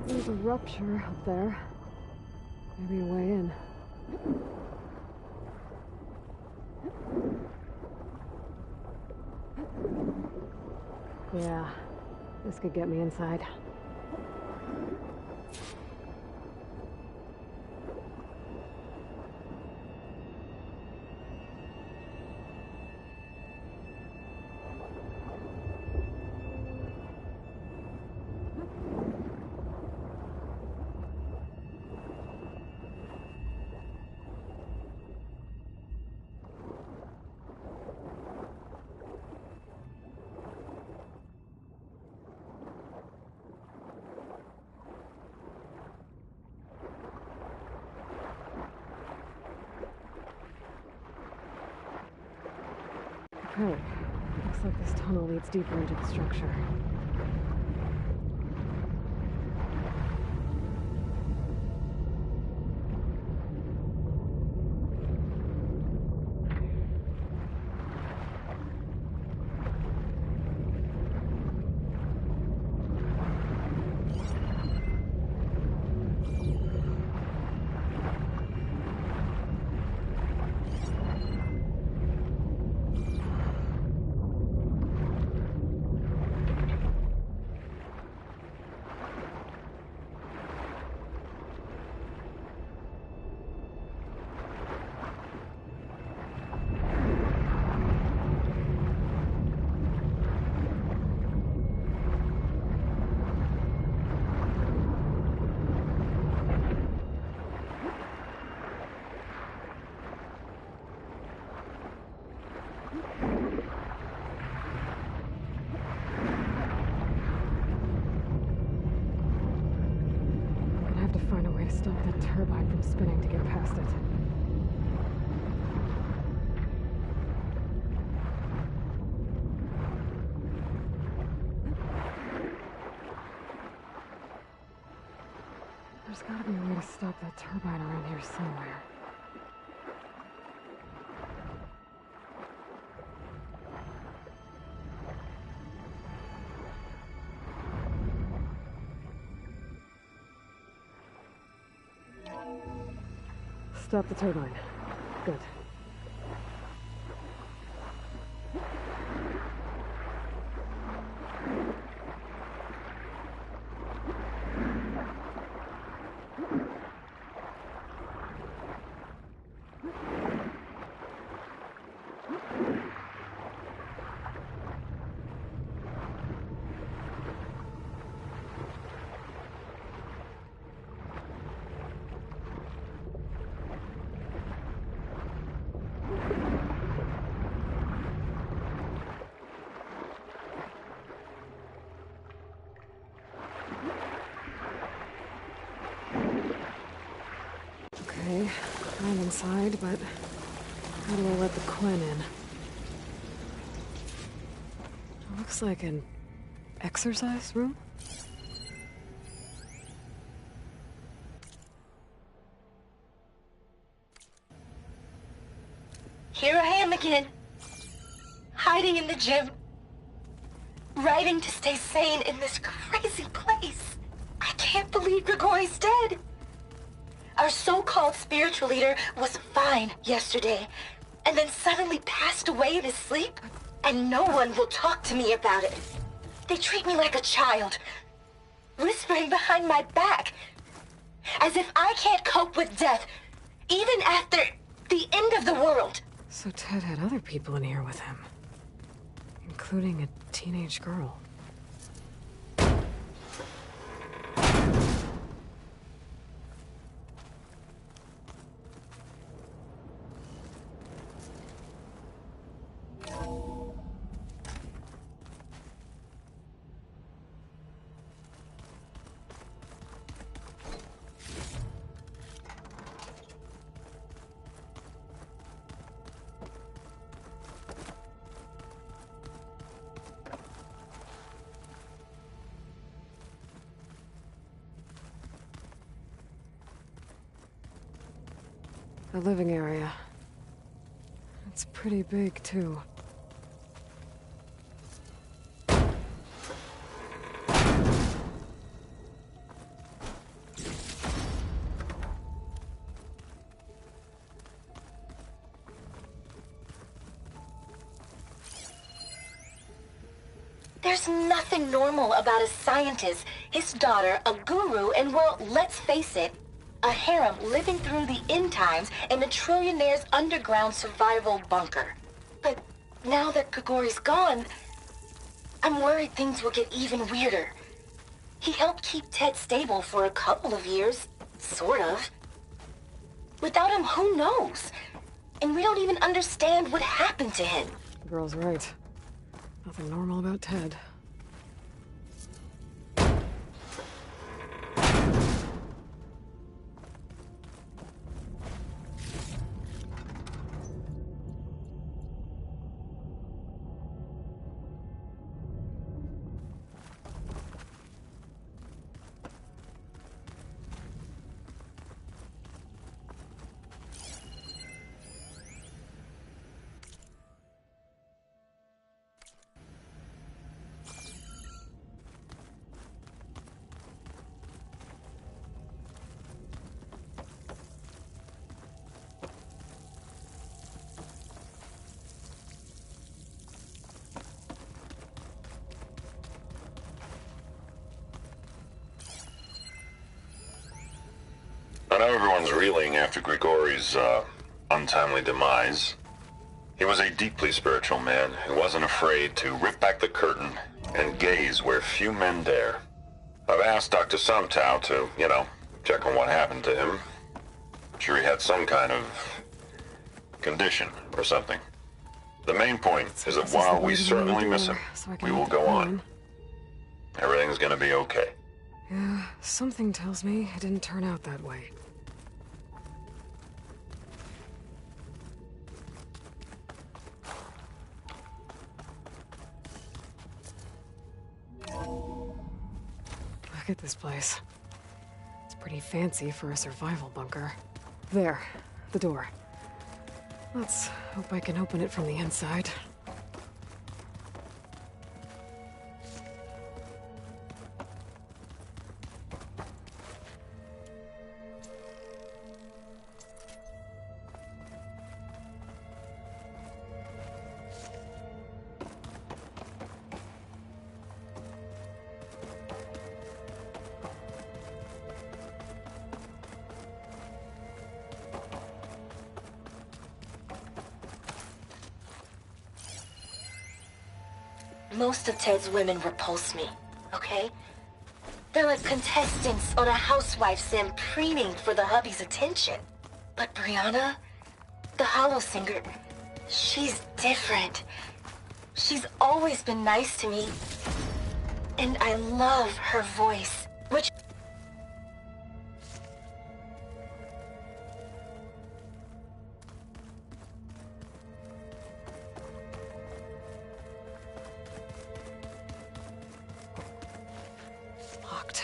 There's a rupture up there. Maybe a way in. Yeah, this could get me inside. Right. Looks like this tunnel leads deeper into the structure. Stop that turbine from spinning to get past it. There's gotta be a way to stop that turbine around here somewhere. stop the turbine. Good. Okay, I'm inside, but how do I let the Quen in? It looks like an exercise room? Here I am again, hiding in the gym, writing to stay sane in this crazy place. I can't believe Grigori's dead. Our so-called spiritual leader was fine yesterday, and then suddenly passed away in his sleep, and no one will talk to me about it. They treat me like a child, whispering behind my back, as if I can't cope with death, even after the end of the world. So Ted had other people in here with him, including a teenage girl. The living area. It's pretty big, too. There's nothing normal about a scientist, his daughter, a guru, and well, let's face it, a harem living through the end times in a trillionaire's underground survival bunker. But now that Grigori's gone, I'm worried things will get even weirder. He helped keep Ted stable for a couple of years, sort of. Without him, who knows? And we don't even understand what happened to him. The girl's right. Nothing normal about Ted. I know everyone's reeling after Grigori's untimely demise. He was a deeply spiritual man who wasn't afraid to rip back the curtain and gaze where few men dare. I've asked Dr. Sumtow to, check on what happened to him. I'm sure he had some kind of condition or something. The main point is that while we certainly miss him, we will go on. Everything's gonna be okay. Yeah, something tells me it didn't turn out that way. Look at this place. It's pretty fancy for a survival bunker. There, the door. Let's hope I can open it from the inside. Most of Ted's women repulse me, okay? They're like contestants on a housewife sim preening for the hubby's attention. But Brianna, the Hollow Singer, she's different. She's always been nice to me. And I love her voice, which... Locked.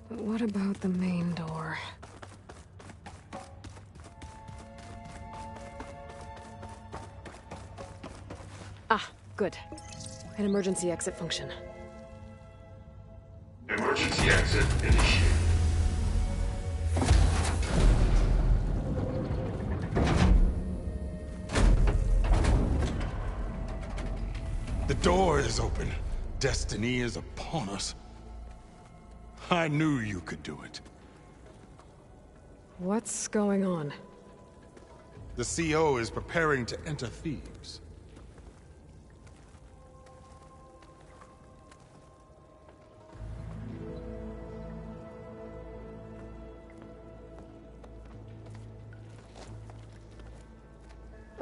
But what about the main door? Ah, good. An emergency exit function. Emergency exit initiated. The door is open. Destiny is upon us. I knew you could do it. What's going on? The CO is preparing to enter Thebes.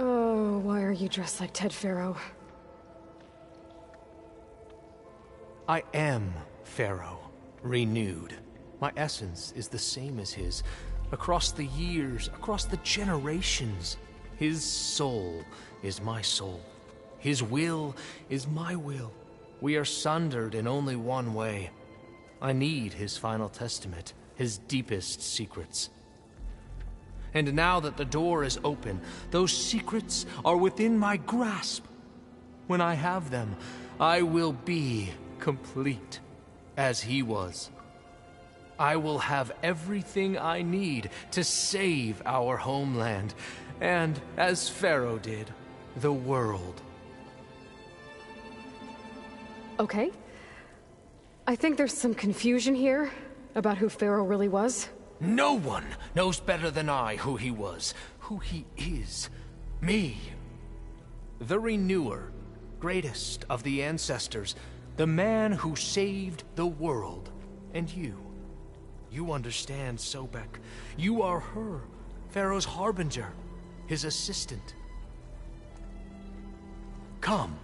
Oh, why are you dressed like Ted Faro? I am Pharaoh, renewed. My essence is the same as his. Across the years, across the generations, his soul is my soul. His will is my will. We are sundered in only one way. I need his final testament, his deepest secrets. And now that the door is open, those secrets are within my grasp. When I have them, I will be complete, as he was. I will have everything I need to save our homeland, and, as Pharaoh did, the world. Okay. I think there's some confusion here about who Pharaoh really was. No one knows better than I who he was, who he is. Me. The Renewer, greatest of the ancestors, the man who saved the world. And you. You understand, Sobek. You are her, Pharaoh's harbinger, his assistant. Come,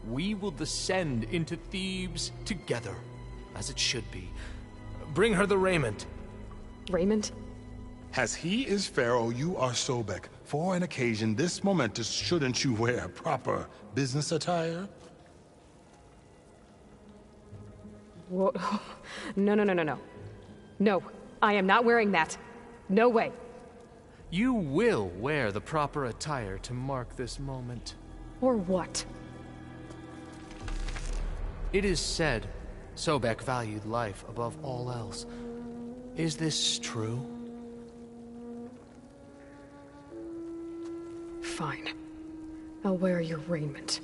we will descend into Thebes together, as it should be. Bring her the raiment. Raiment? As he is Pharaoh, you are Sobek. For an occasion this momentous, shouldn't you wear proper business attire? Whoa. No, no, no, no, no. No, I am not wearing that. No way. You will wear the proper attire to mark this moment. Or what? It is said Sobek valued life above all else. Is this true? Fine. I'll wear your raiment.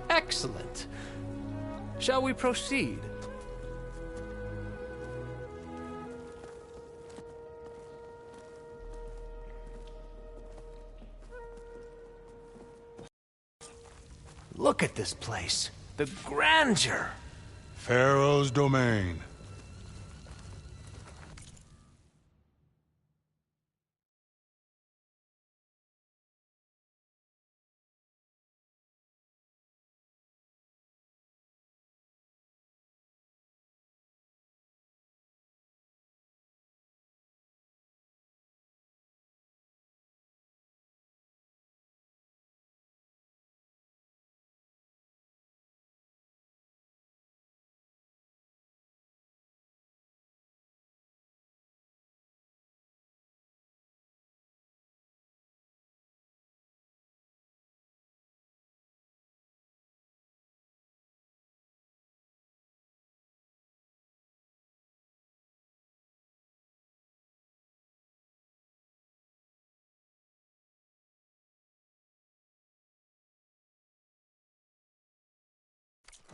Excellent. Shall we proceed? Look at this place. The grandeur. Pharaoh's domain.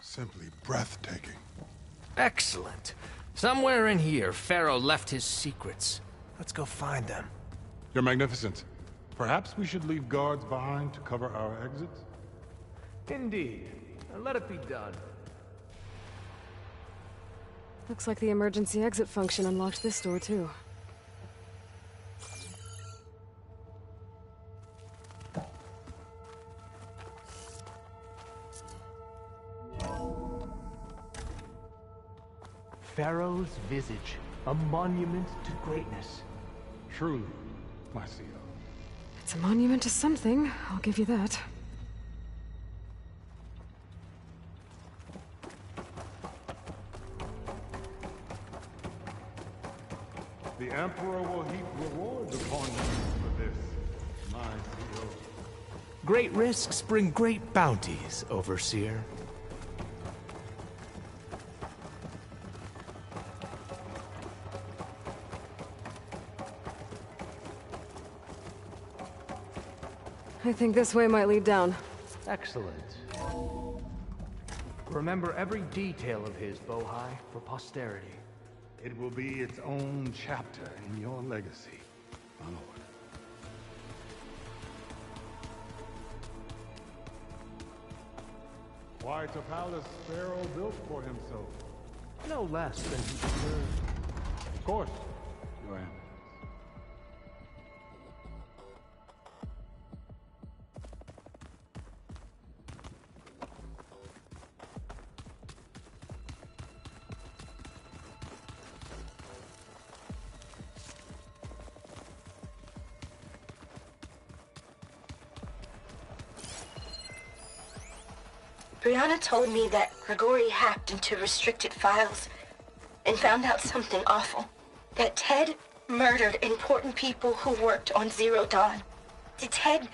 Simply breathtaking. Excellent. Somewhere in here, Pharaoh left his secrets. Let's go find them. Your Magnificence, perhaps we should leave guards behind to cover our exits? Indeed. And let it be done. Looks like the emergency exit function unlocked this door, too. Pharaoh's visage, a monument to greatness. Truly, my CEO. It's a monument to something, I'll give you that. The Emperor will heap rewards upon you for this, my CEO. Great risks bring great bounties, Overseer. I think this way might lead down. Excellent. Remember every detail of his, Bohai, for posterity. It will be its own chapter in your legacy, my lord. Quite a palace Pharaoh built for himself. No less than he deserved. Of course, Your Eminence. Brianna told me that Grigori hacked into restricted files and found out something awful. That Ted murdered important people who worked on Zero Dawn. Did Ted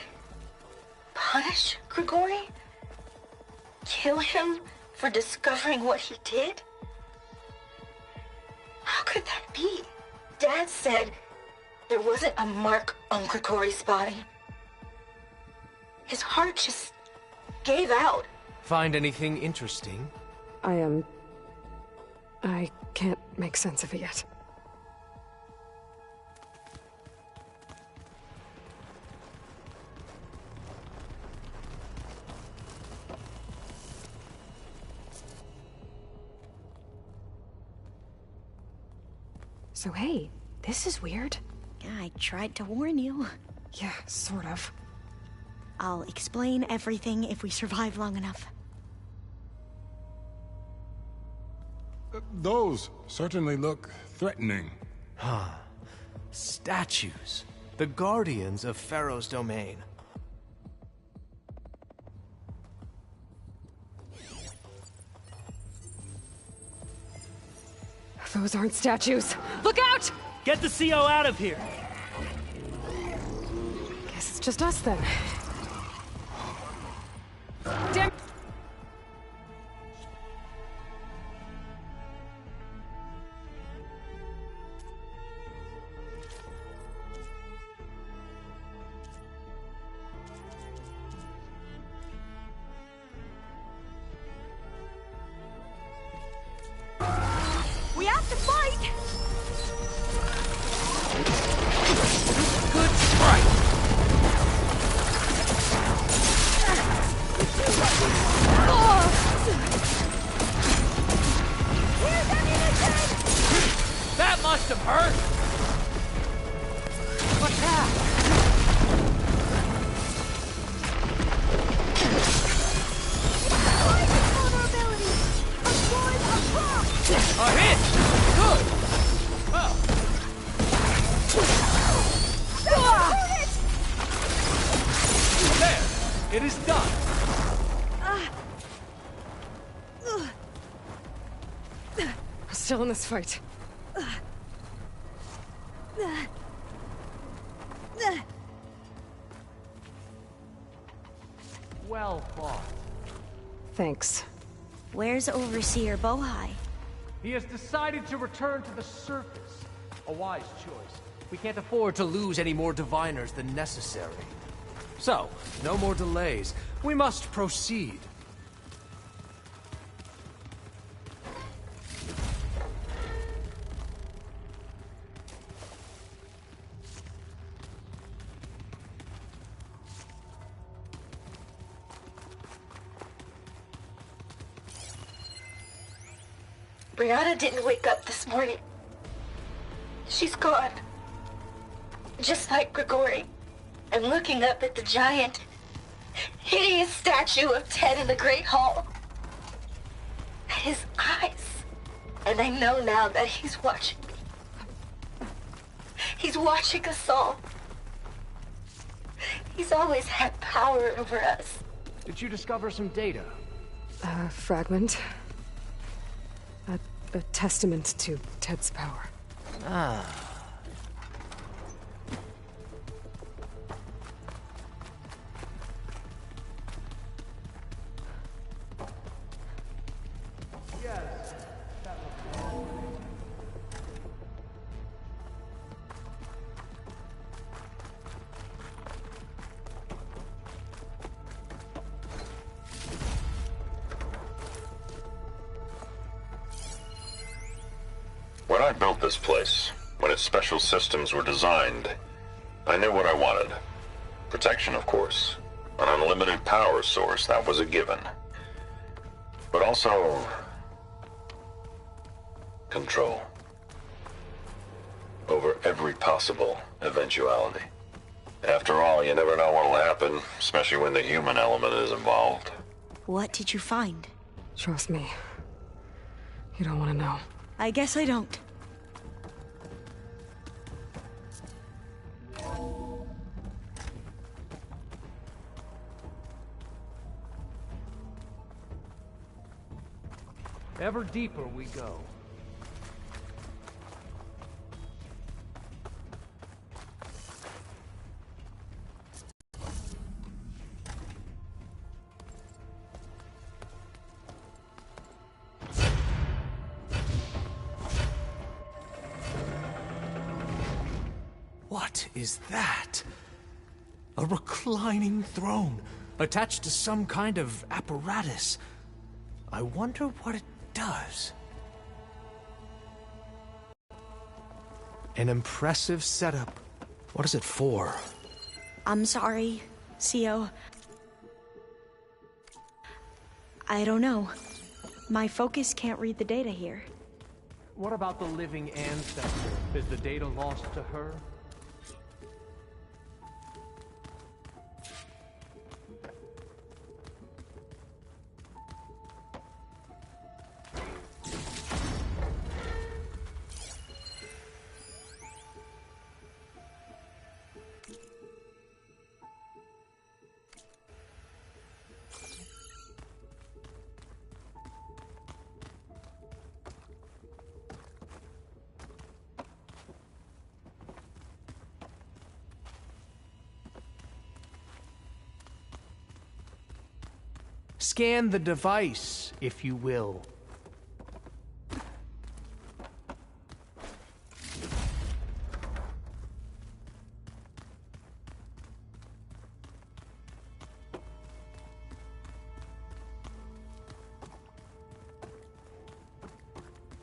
punish Grigori? Kill him for discovering what he did? How could that be? Dad said there wasn't a mark on Grigori's body. His heart just gave out. Find anything interesting? I can't make sense of it yet. So hey, this is weird. Yeah, I tried to warn you. Yeah, sort of. I'll explain everything if we survive long enough. Those certainly look threatening. Huh. Statues. The guardians of Pharaoh's domain. Those aren't statues. Look out! Get the CO out of here! Guess it's just us then. Damn. We have to fight! Good strike! That must have hurt! What's that? A hit! Good! Well. There! It is done! We're still in this fight. Well fought. Thanks. Where's Overseer Bohai? He has decided to return to the surface. A wise choice. We can't afford to lose any more diviners than necessary. So, no more delays. We must proceed. Brianna didn't wake up this morning. She's gone. Just like Grigori. I'm looking up at the giant, hideous statue of Ted in the Great Hall. At his eyes. And I know now that he's watching me. He's watching us all. He's always had power over us. Did you discover some data? A fragment. A testament to Ted's power. Ah. When I built this place, when its special systems were designed, I knew what I wanted. Protection, of course. An unlimited power source, that was a given. But also... control. Over every possible eventuality. After all, you never know what'll happen, especially when the human element is involved. What did you find? Trust me. You don't want to know. I guess I don't. Ever deeper we go. What is that? A reclining throne, attached to some kind of apparatus. I wonder what it does. An impressive setup. What is it for? I'm sorry, CO. I don't know. My focus can't read the data here. What about the living ancestor? Is the data lost to her? Scan the device, if you will.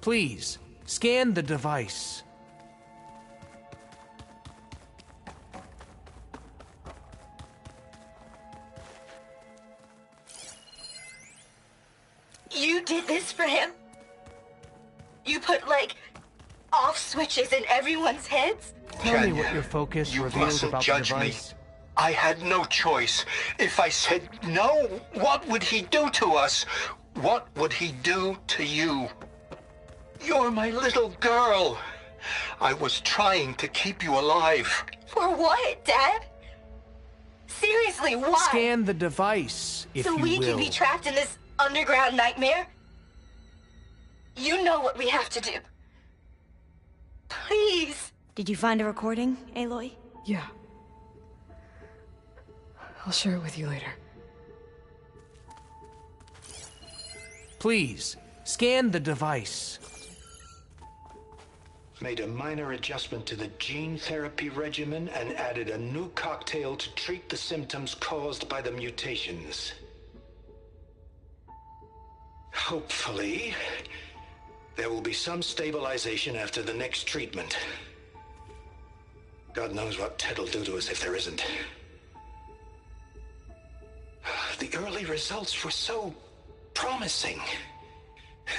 Please, scan the device. You did this for him? You put, like, off switches in everyone's heads? Tell me what your focus You reveals mustn't about the judge me. device. I had no choice. If I said no, what would he do to us? What would he do to you? You're my little girl. I was trying to keep you alive. For what, Dad? Seriously, why? Scan the device, if so you we will. can be trapped in this underground nightmare? You know what we have to do. Please. Did you find a recording, Aloy? Yeah. I'll share it with you later. Please, scan the device. Made a minor adjustment to the gene therapy regimen and added a new cocktail to treat the symptoms caused by the mutations. Hopefully, there will be some stabilization after the next treatment. God knows what Ted'll do to us if there isn't. The early results were so promising.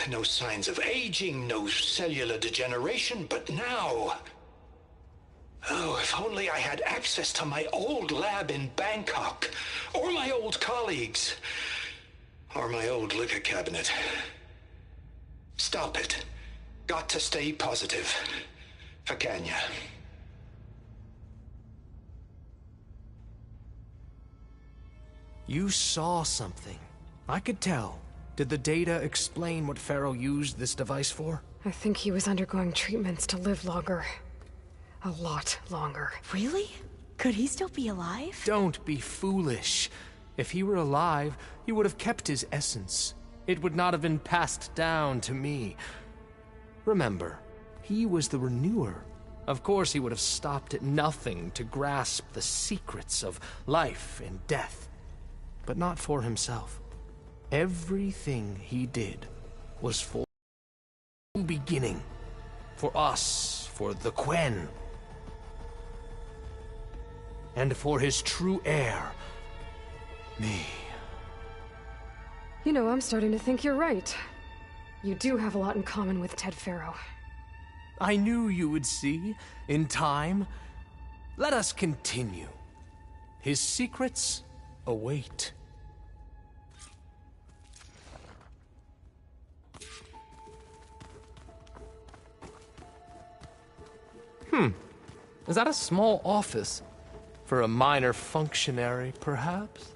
No signs of aging, no cellular degeneration, but now... Oh, if only I had access to my old lab in Bangkok, or my old colleagues, or my old liquor cabinet. Stop it. Got to stay positive. For Kenya. You saw something. I could tell. Did the data explain what Pharaoh used this device for? I think he was undergoing treatments to live longer. A lot longer. Really? Could he still be alive? Don't be foolish. If he were alive, he would have kept his essence. It would not have been passed down to me. Remember, he was the renewer. Of course he would have stopped at nothing to grasp the secrets of life and death. But not for himself. Everything he did was for the beginning. For us, for the Quen. And for his true heir, me. You know, I'm starting to think you're right. You do have a lot in common with Ted Pharaoh. I knew you would see, in time. Let us continue. His secrets await. Is that a small office? For a minor functionary, perhaps?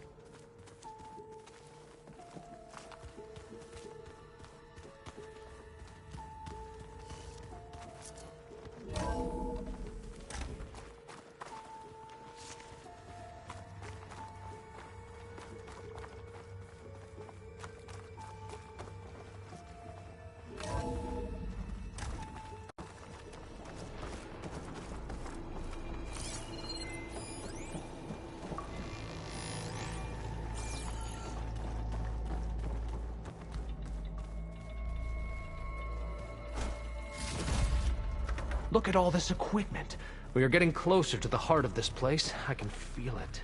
Look at all this equipment. We are getting closer to the heart of this place. I can feel it.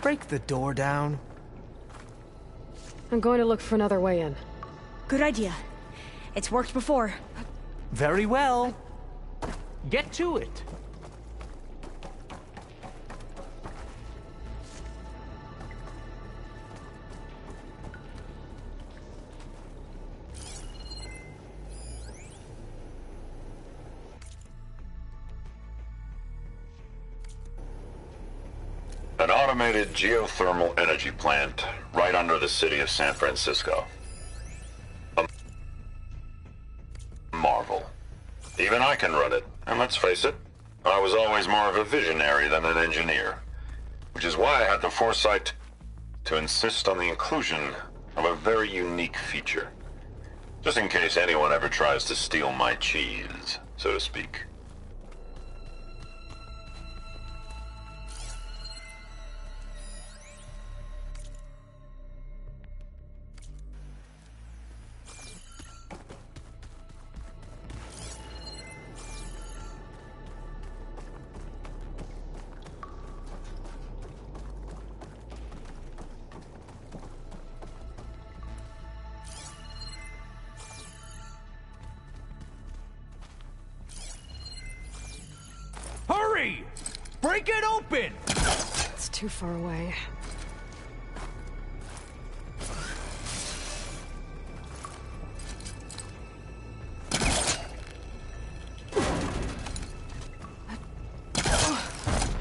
Break the door down. I'm going to look for another way in. Good idea. It's worked before. Very well. Get to it. An automated geothermal energy plant right under the city of San Francisco. A marvel. Even I can run it, and let's face it, I was always more of a visionary than an engineer, which is why I had the foresight to insist on the inclusion of a very unique feature, just in case anyone ever tries to steal my cheese, so to speak. Hurry! Break it open! It's too far away.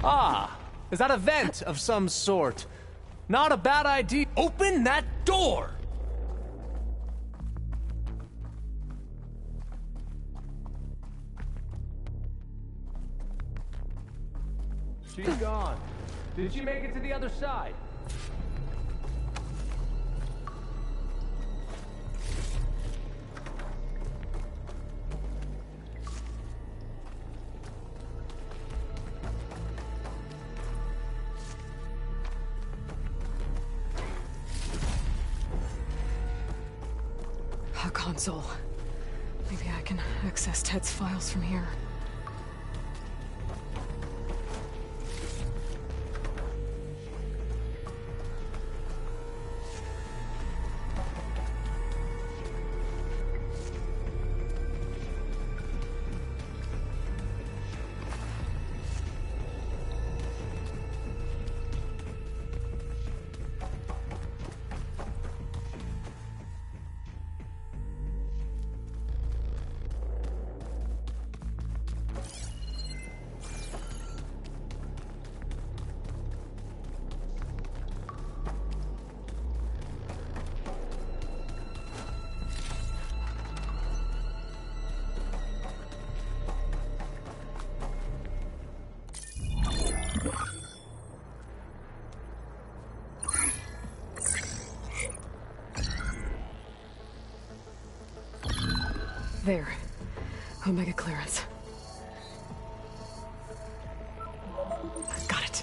Ah, is that a vent of some sort? Not a bad idea. Open that door! She's gone. Did she make it to the other side? A console. Maybe I can access Ted's files from here. There. Omega clearance. Got it.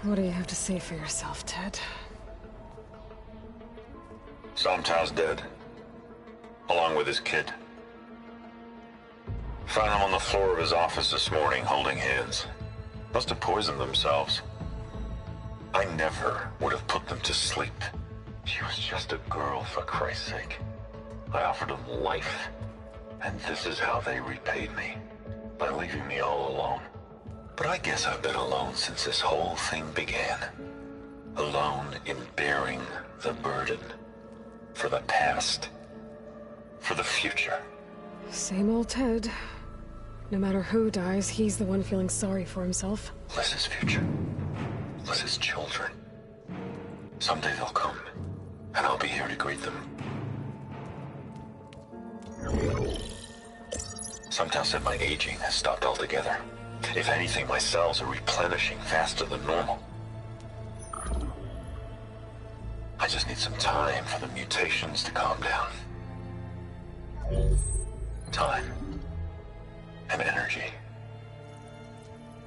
What do you have to say for yourself, Ted? Somtow's dead. Along with his kid. Found him on the floor of his office this morning, holding hands. Must have poisoned themselves. I never would have put them to sleep. She was just a girl, for Christ's sake. I offered them life. And this is how they repaid me. By leaving me all alone. But I guess I've been alone since this whole thing began. Alone in bearing the burden. For the past. For the future. Same old Ted. No matter who dies, he's the one feeling sorry for himself. Liz's future. Liz's children. Someday they'll come. And I'll be here to greet them. Sometimes said my aging has stopped altogether. If anything, my cells are replenishing faster than normal. I just need some time for the mutations to calm down. Time. And energy.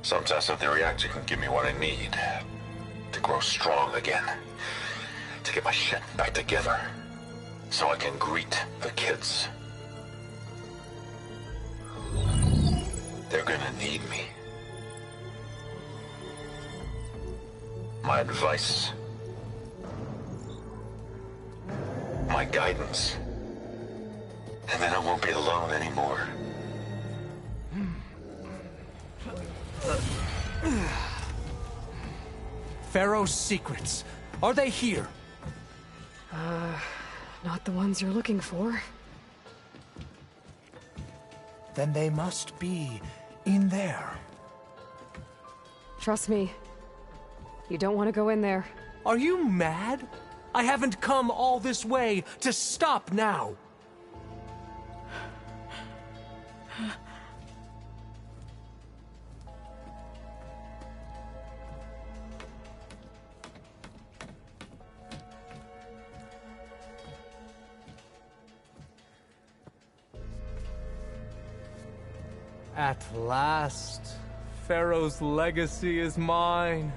Sometimes said the reactor can give me what I need. To grow strong again. To get my shit back together. So I can greet the kids. They're gonna need me. My advice. My guidance. And then I won't be alone anymore. Pharaoh's secrets. Are they here? Not the ones you're looking for. Then they must be in there. Trust me. You don't want to go in there. Are you mad? I haven't come all this way to stop now. At last, Pharaoh's legacy is mine.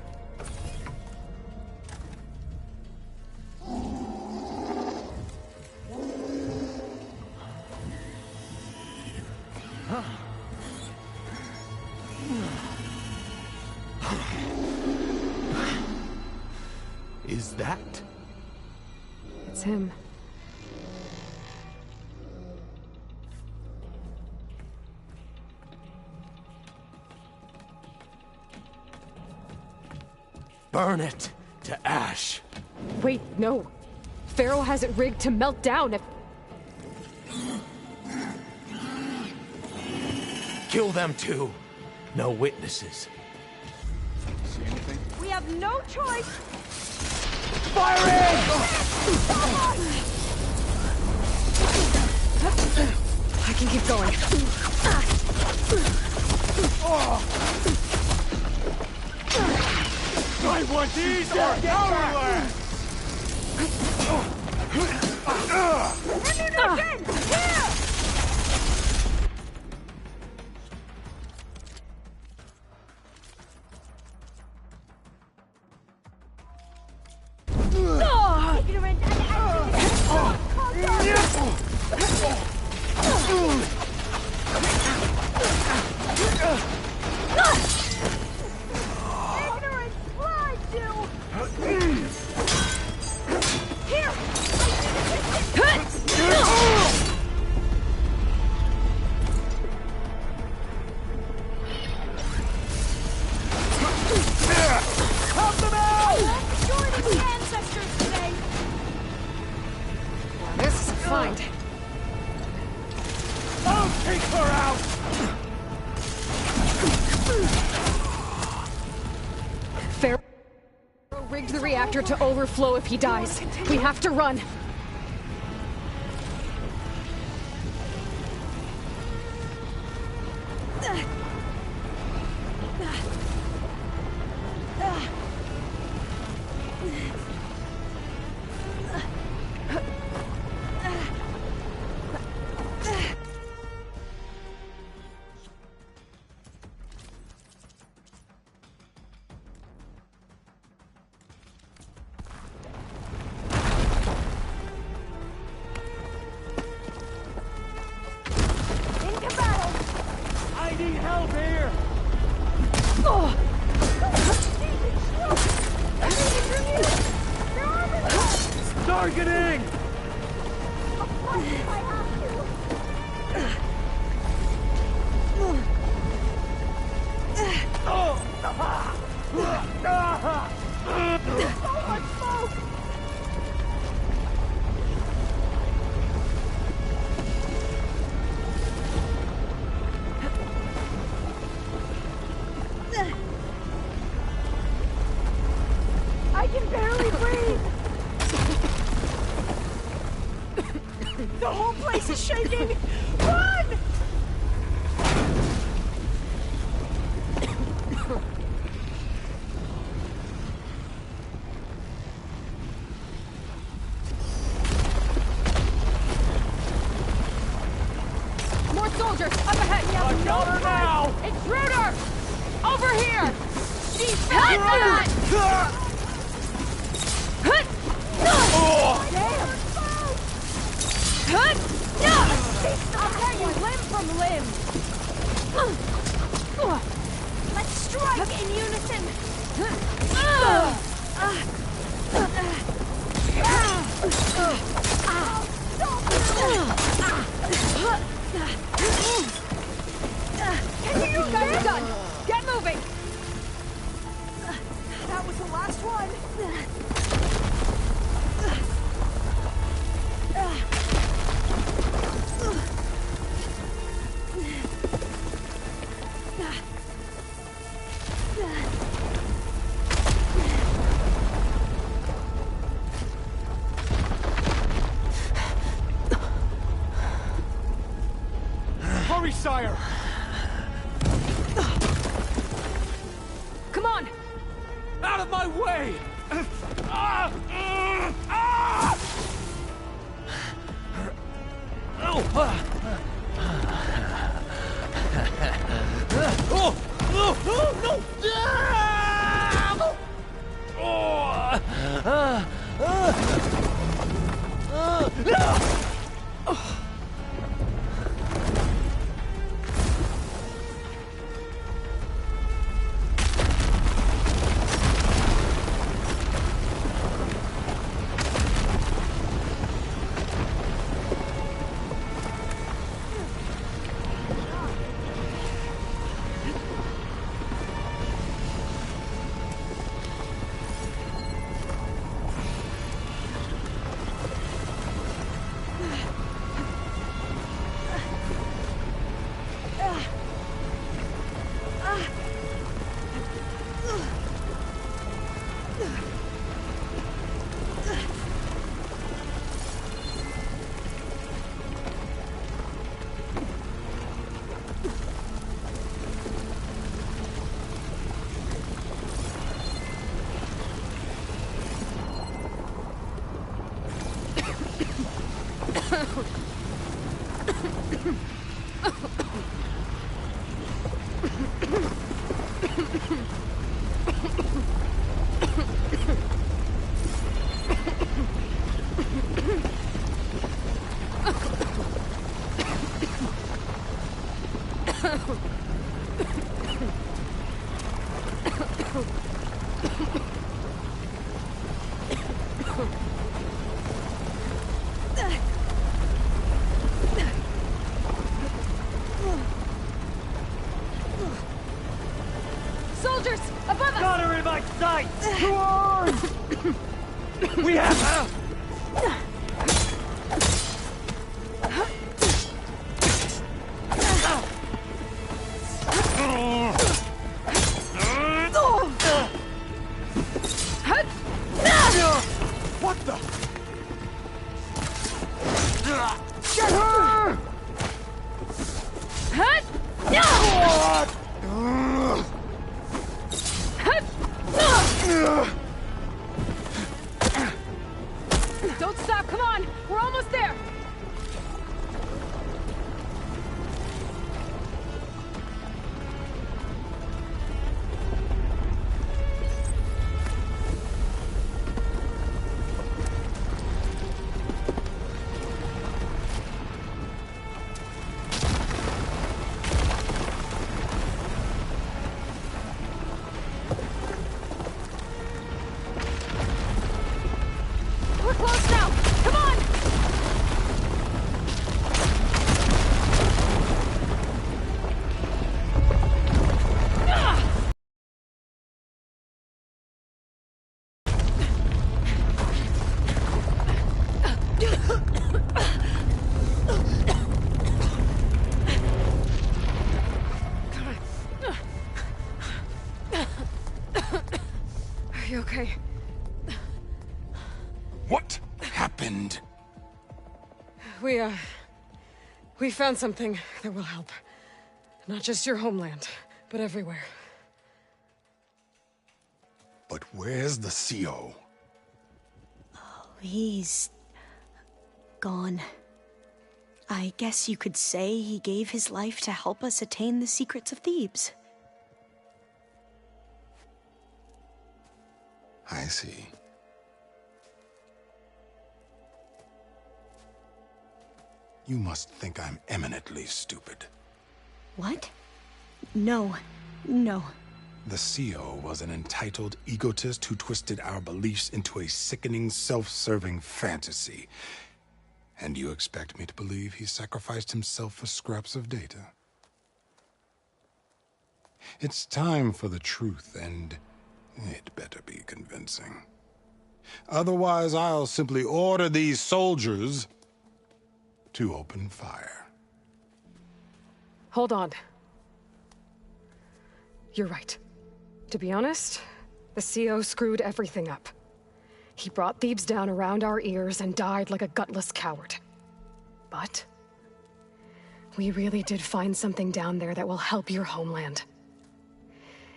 Is that? It's him. Burn it to ash. Wait, no. Pharaoh has it rigged to melt down if... Kill them too. No witnesses. See anything? We have no choice. Firing! I can keep going. I want these are powerless! Ignorant and ignorant flies you! Here! Help them out! Joining the ancestors today! This is fine. I'll take her out! Pharaoh rigged the reactor to overflow if he dies. We have to run. place is shaking! Run! More soldiers up ahead. I got her now. Intruder! Over here! I'll tear you limb from limb. Let's strike in unison. You guys are done. Get moving. That was the last one. Hurry, sire! Come on. Out of my way! Soldiers, above us! Got her in my sights! To arms! We have... What the? Get her! Don't stop, come on! We're almost there! We're close now! Come on! Are you okay? What happened? We We found something that will help. Not just your homeland, but everywhere. But where's the CO? Oh, he's... gone. I guess you could say he gave his life to help us attain the secrets of Thebes. I see. You must think I'm eminently stupid. What? No. No. The CO was an entitled egotist who twisted our beliefs into a sickening, self-serving fantasy. And you expect me to believe he sacrificed himself for scraps of data? It's time for the truth, and it better be convincing. Otherwise, I'll simply order these soldiers to open fire. Hold on. You're right. To be honest, the CO screwed everything up. He brought Thebes down around our ears and died like a gutless coward. But we really did find something down there that will help your homeland.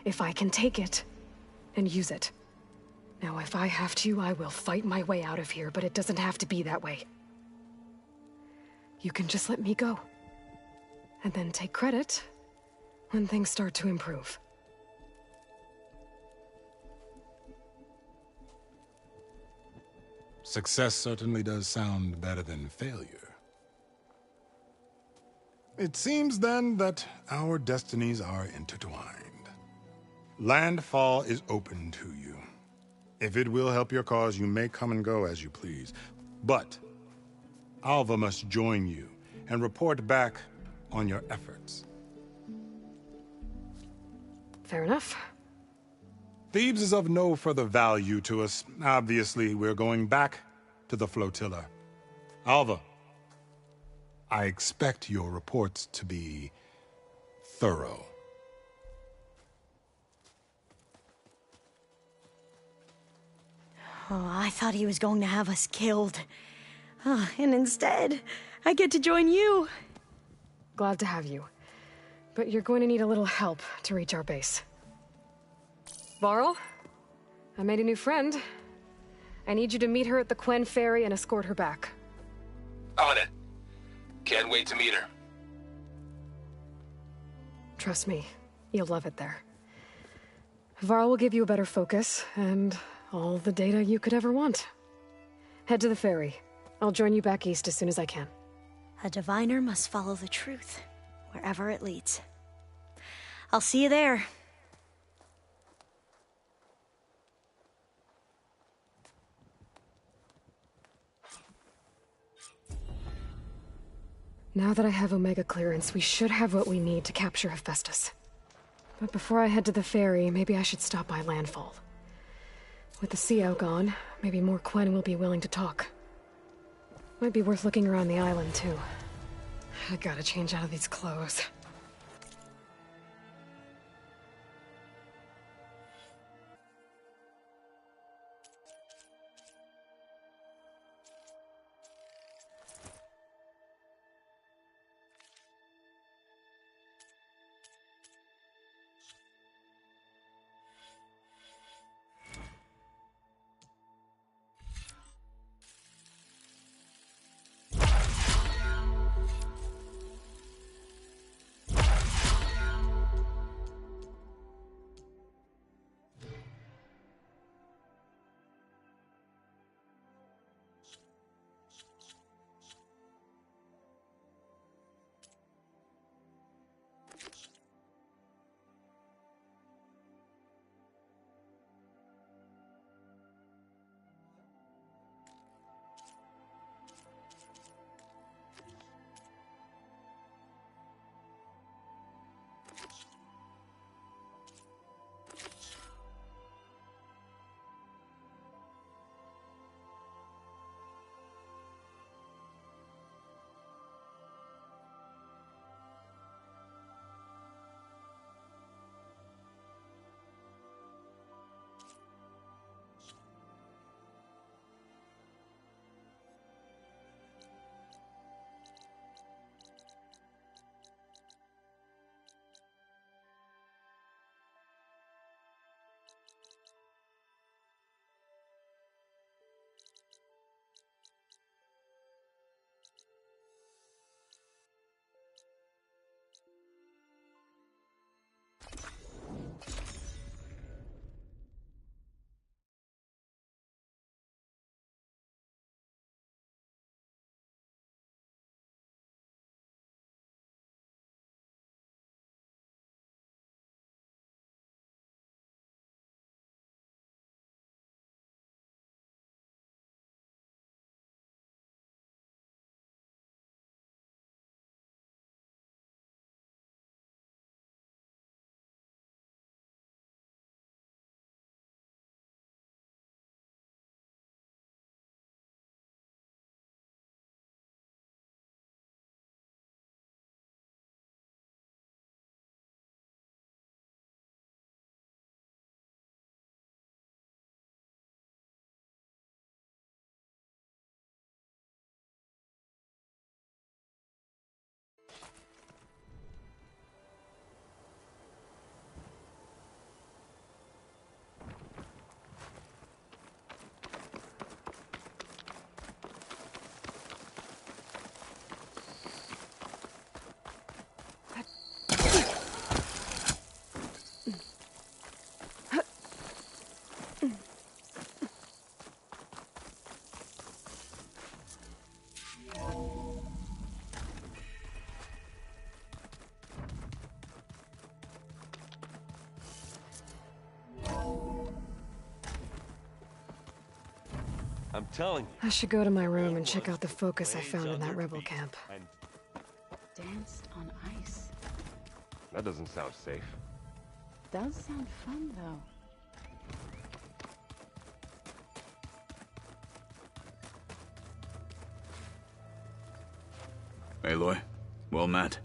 If I can take it and use it. Now, if I have to, I will fight my way out of here, but it doesn't have to be that way. You can just let me go. And then take credit when things start to improve. Success certainly does sound better than failure. It seems then that our destinies are intertwined. Landfall is open to you. If it will help your cause, you may come and go as you please. But Alva must join you and report back on your efforts. Fair enough. Thebes is of no further value to us. Obviously, we're going back to the flotilla. Alva, I expect your reports to be thorough. Oh, I thought he was going to have us killed. Oh, and instead, I get to join you. Glad to have you. But you're going to need a little help to reach our base. Varl, I made a new friend. I need you to meet her at the Quen Ferry and escort her back. On it. Can't wait to meet her. Trust me, you'll love it there. Varl will give you a better focus, and all the data you could ever want. Head to the ferry. I'll join you back east as soon as I can. A diviner must follow the truth, wherever it leads. I'll see you there. Now that I have Omega clearance, we should have what we need to capture Hephaestus. But before I head to the ferry, maybe I should stop by Landfall. With the CO gone, maybe more Quen will be willing to talk. Might be worth looking around the island, too. I gotta change out of these clothes. I'm telling you. I should go to my room and check out the focus I found in that rebel camp. Danced on ice. That doesn't sound safe. Does sound fun, though. Aloy, well met.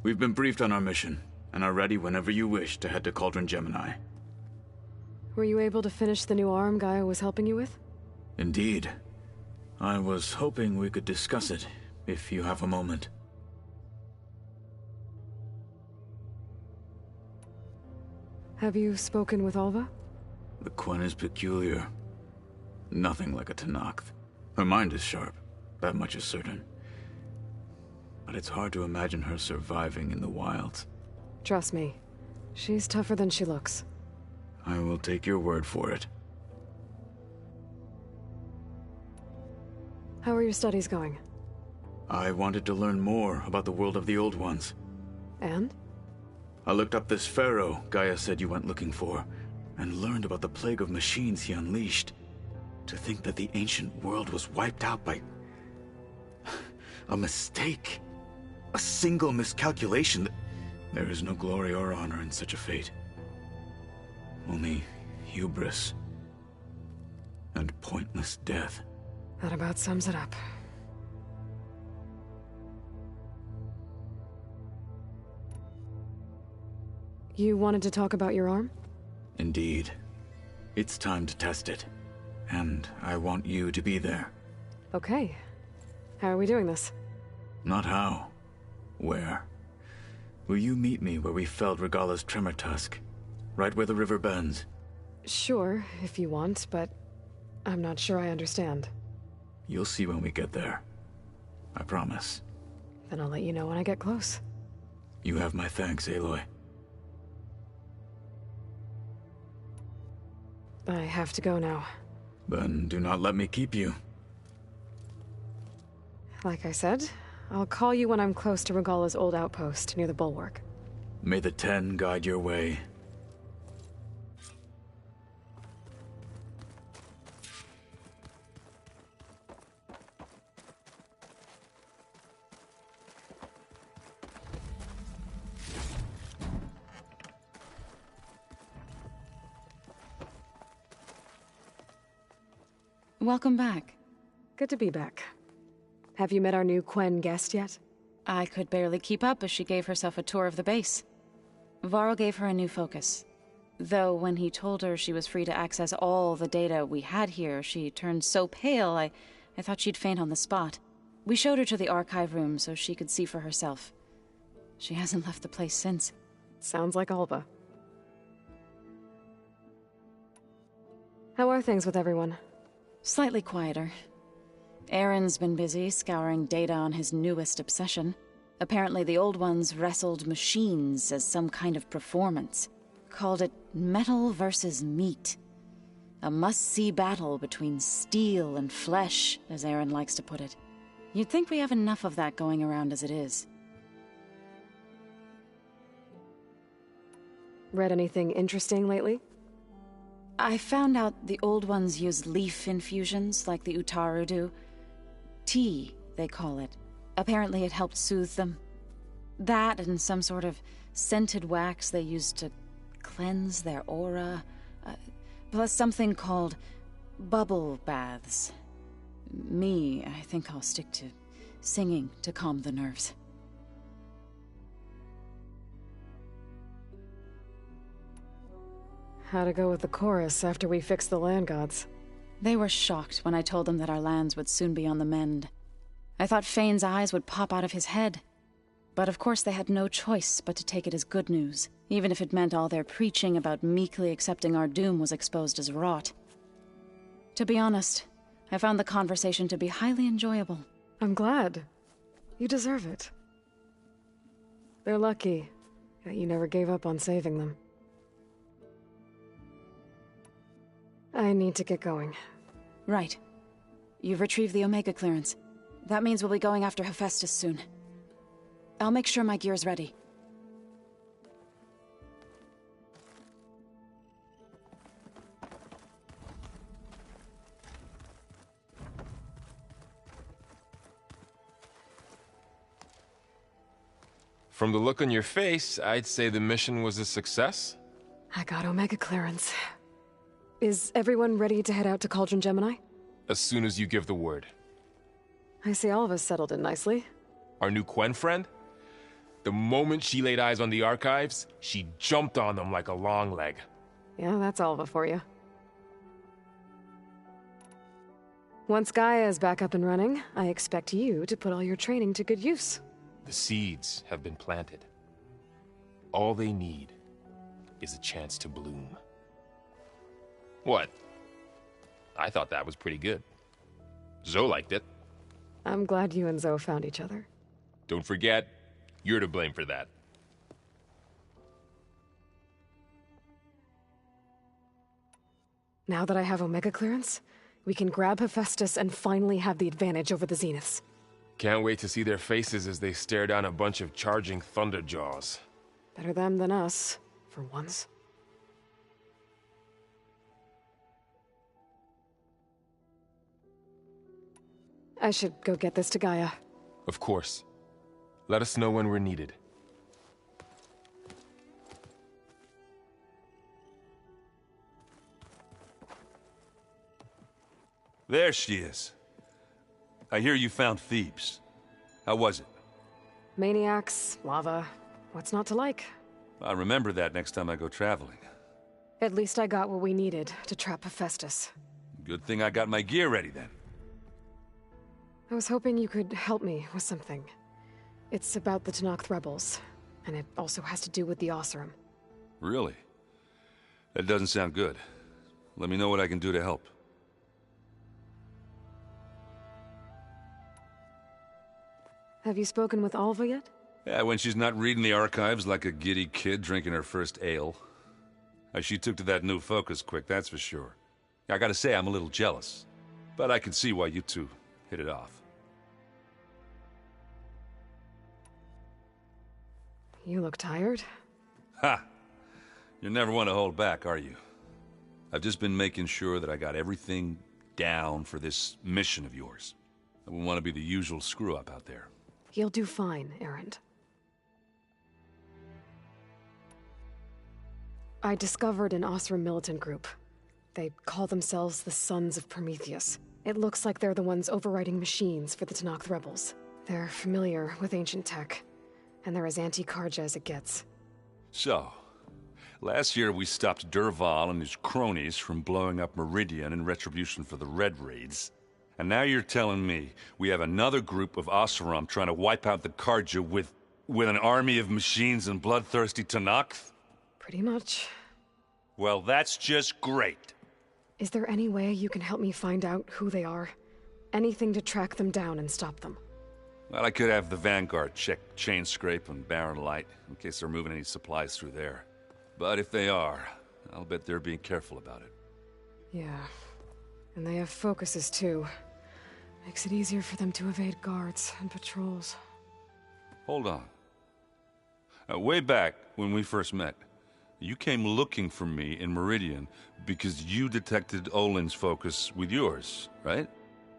We've been briefed on our mission, and are ready whenever you wish to head to Cauldron Gemini. Were you able to finish the new arm Gaia was helping you with? Indeed. I was hoping we could discuss it, if you have a moment. Have you spoken with Alva? The Quen is peculiar. Nothing like a Tenakth. Her mind is sharp, that much is certain. But it's hard to imagine her surviving in the wilds. Trust me, she's tougher than she looks. I will take your word for it. How are your studies going? I wanted to learn more about the world of the Old Ones. And? I looked up this pharaoh Gaia said you went looking for, and learned about the plague of machines he unleashed. To think that the ancient world was wiped out by a mistake. A single miscalculation. There is no glory or honor in such a fate. Only hubris and pointless death. That about sums it up. You wanted to talk about your arm? Indeed. It's time to test it. And I want you to be there. Okay. How are we doing this? Not how. Where? Will you meet me where we felled Regalla's tremor tusk? Right where the river bends? Sure, if you want, but I'm not sure I understand. You'll see when we get there. I promise. Then I'll let you know when I get close. You have my thanks, Aloy. I have to go now. Then do not let me keep you. Like I said, I'll call you when I'm close to Regalla's old outpost near the bulwark. May the Ten guide your way. Welcome back. Good to be back. Have you met our new Quen guest yet? I could barely keep up as she gave herself a tour of the base. Varl gave her a new focus. Though when he told her she was free to access all the data we had here, she turned so pale I thought she'd faint on the spot. We showed her to the archive room so she could see for herself. She hasn't left the place since. Sounds like Alva. How are things with everyone? Slightly quieter. Aaron's been busy scouring data on his newest obsession. Apparently the Old Ones wrestled machines as some kind of performance. Called it metal versus meat. A must-see battle between steel and flesh, as Aaron likes to put it. You'd think we have enough of that going around as it is. Read anything interesting lately? I found out the Old Ones use leaf infusions like the Utaru do. Tea, they call it. Apparently it helped soothe them. That and some sort of scented wax they used to cleanse their aura. Plus something called bubble baths. I think I'll stick to singing to calm the nerves. How to go with the chorus after we fix the land gods? They were shocked when I told them that our lands would soon be on the mend. I thought Fane's eyes would pop out of his head. But of course they had no choice but to take it as good news, even if it meant all their preaching about meekly accepting our doom was exposed as rot. To be honest, I found the conversation to be highly enjoyable. I'm glad. You deserve it. They're lucky that you never gave up on saving them. I need to get going. Right. You've retrieved the Omega clearance. That means we'll be going after Hephaestus soon. I'll make sure my gear's ready. From the look on your face, I'd say the mission was a success. I got Omega clearance. Is everyone ready to head out to Cauldron Gemini? As soon as you give the word. I see all of us settled in nicely. Our new Quen friend? The moment she laid eyes on the archives, she jumped on them like a long leg. Yeah, that's Alva for you. Once Gaia is back up and running, I expect you to put all your training to good use. The seeds have been planted. All they need is a chance to bloom. What? I thought that was pretty good. Zoe liked it. I'm glad you and Zoe found each other. Don't forget, you're to blame for that. Now that I have Omega clearance, we can grab Hephaestus and finally have the advantage over the Zeniths. Can't wait to see their faces as they stare down a bunch of charging Thunderjaws. Better them than us, for once. I should go get this to Gaia. Of course. Let us know when we're needed. There she is. I hear you found Thebes. How was it? Maniacs, lava, what's not to like? I'll remember that next time I go traveling. At least I got what we needed to trap Hephaestus. Good thing I got my gear ready then. I was hoping you could help me with something. It's about the Tenakth rebels, and it also has to do with the Oseram. Really? That doesn't sound good. Let me know what I can do to help. Have you spoken with Alva yet? Yeah, when she's not reading the archives like a giddy kid drinking her first ale. She took to that new focus quick, that's for sure. I gotta say, I'm a little jealous. But I can see why you two hit it off. You look tired. Ha! You never want to hold back, are you? I've just been making sure that I got everything down for this mission of yours. I wouldn't want to be the usual screw-up out there. You'll do fine, Erend. I discovered an Oseram militant group. They call themselves the Sons of Prometheus. It looks like they're the ones overriding machines for the Tenakth rebels. They're familiar with ancient tech, and they're as anti-Carja as it gets. So, last year we stopped Dervahl and his cronies from blowing up Meridian in retribution for the Red Raids. And now you're telling me we have another group of Oseram trying to wipe out the Carja with an army of machines and bloodthirsty Tenakth? Pretty much. Well, that's just great. Is there any way you can help me find out who they are? Anything to track them down and stop them? Well, I could have the Vanguard check Chain Scrape and Barren Light in case they're moving any supplies through there. But if they are, I'll bet they're being careful about it. Yeah. And they have focuses too. Makes it easier for them to evade guards and patrols. Hold on. Way back when we first met, you came looking for me in Meridian because you detected Olin's focus with yours, right?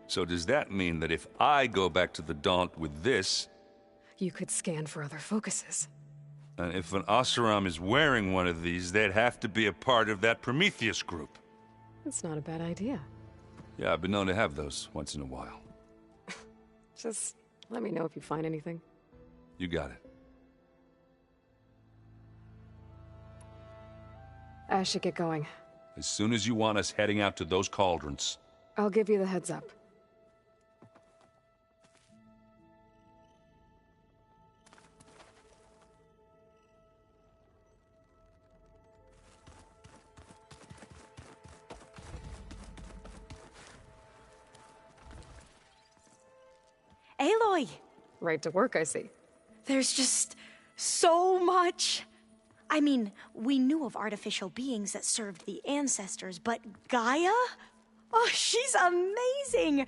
So does that mean that if I go back to the Daunt with this... You could scan for other focuses. And if an Oseram is wearing one of these, they'd have to be a part of that Prometheus group. That's not a bad idea. Yeah, I've been known to have those once in a while. Just let me know if you find anything. You got it. I should get going. As soon as you want us heading out to those cauldrons. I'll give you the heads up. Aloy! Right to work, I see. There's just so much. I mean, we knew of artificial beings that served the ancestors, but Gaia? Oh, she's amazing!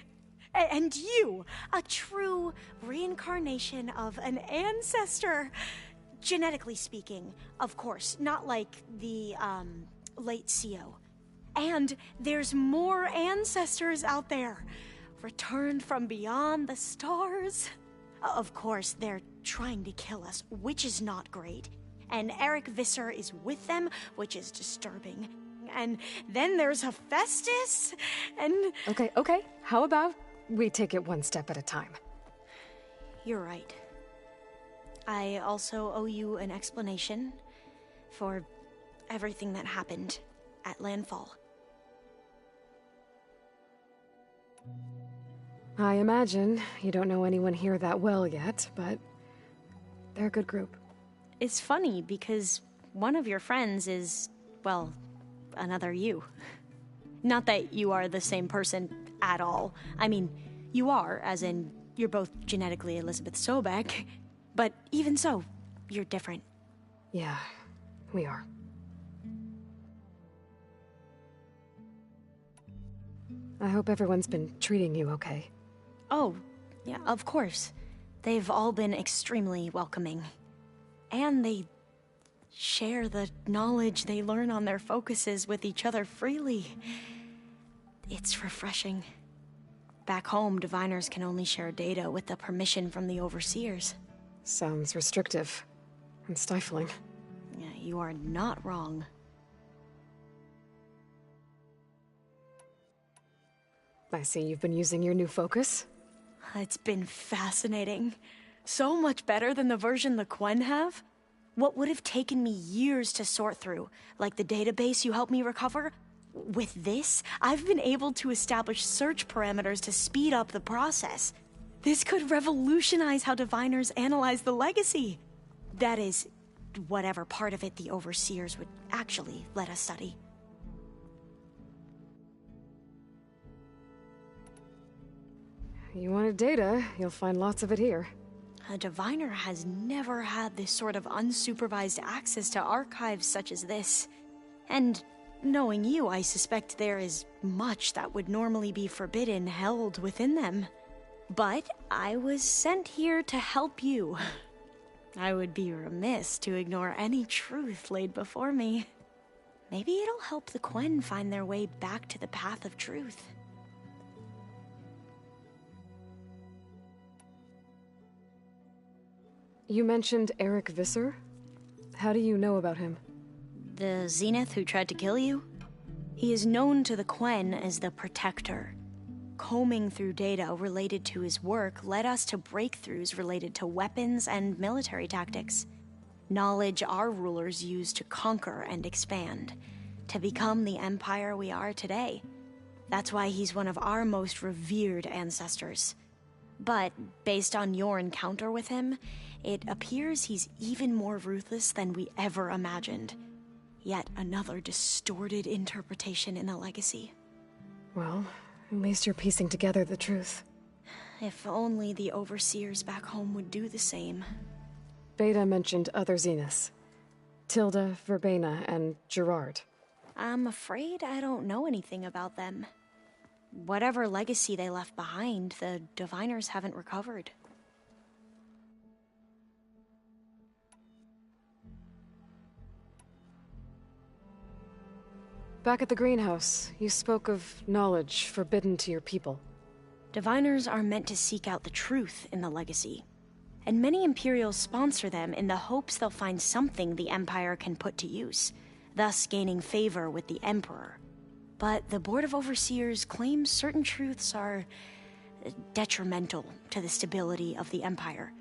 And you, a true reincarnation of an ancestor. Genetically speaking, of course, not like the, late CO. And there's more ancestors out there, returned from beyond the stars. Of course, they're trying to kill us, which is not great. And Eric Visser is with them, which is disturbing. And then there's Hephaestus, and... Okay. How about we take it one step at a time? You're right. I also owe you an explanation for everything that happened at Landfall. I imagine you don't know anyone here that well yet, but they're a good group. It's funny because one of your friends is, well, another you. Not that you are the same person at all. I mean, you are, as in, you're both genetically Elizabeth Sobek, but even so, you're different. Yeah, we are. I hope everyone's been treating you okay. Oh, yeah, of course. They've all been extremely welcoming. And they share the knowledge they learn on their focuses with each other freely. It's refreshing. Back home, diviners can only share data with the permission from the overseers. Sounds restrictive and stifling. Yeah, you are not wrong. I see you've been using your new focus. It's been fascinating. So much better than the version the Quen have. What would have taken me years to sort through, like the database you helped me recover, with this, I've been able to establish search parameters to speed up the process. This could revolutionize how diviners analyze the legacy. That is, whatever part of it the overseers would actually let us study. You wanted data, you'll find lots of it here. A diviner has never had this sort of unsupervised access to archives such as this. And knowing you, I suspect there is much that would normally be forbidden held within them. But I was sent here to help you. I would be remiss to ignore any truth laid before me. Maybe it'll help the Quen find their way back to the path of truth. You mentioned Eric Visser? How do you know about him? The Zenith who tried to kill you? He is known to the Quen as the Protector. Combing through data related to his work led us to breakthroughs related to weapons and military tactics. Knowledge our rulers used to conquer and expand, to become the empire we are today. That's why he's one of our most revered ancestors. But based on your encounter with him, it appears he's even more ruthless than we ever imagined. Yet another distorted interpretation in the legacy. Well, at least you're piecing together the truth. If only the overseers back home would do the same. Beta mentioned other Zeniths. Tilda, Verbena, and Gerard. I'm afraid I don't know anything about them. Whatever legacy they left behind, the diviners haven't recovered. Back at the greenhouse, you spoke of knowledge forbidden to your people. Diviners are meant to seek out the truth in the legacy, and many Imperials sponsor them in the hopes they'll find something the Empire can put to use, thus gaining favor with the Emperor. But the Board of Overseers claims certain truths are detrimental to the stability of the Empire,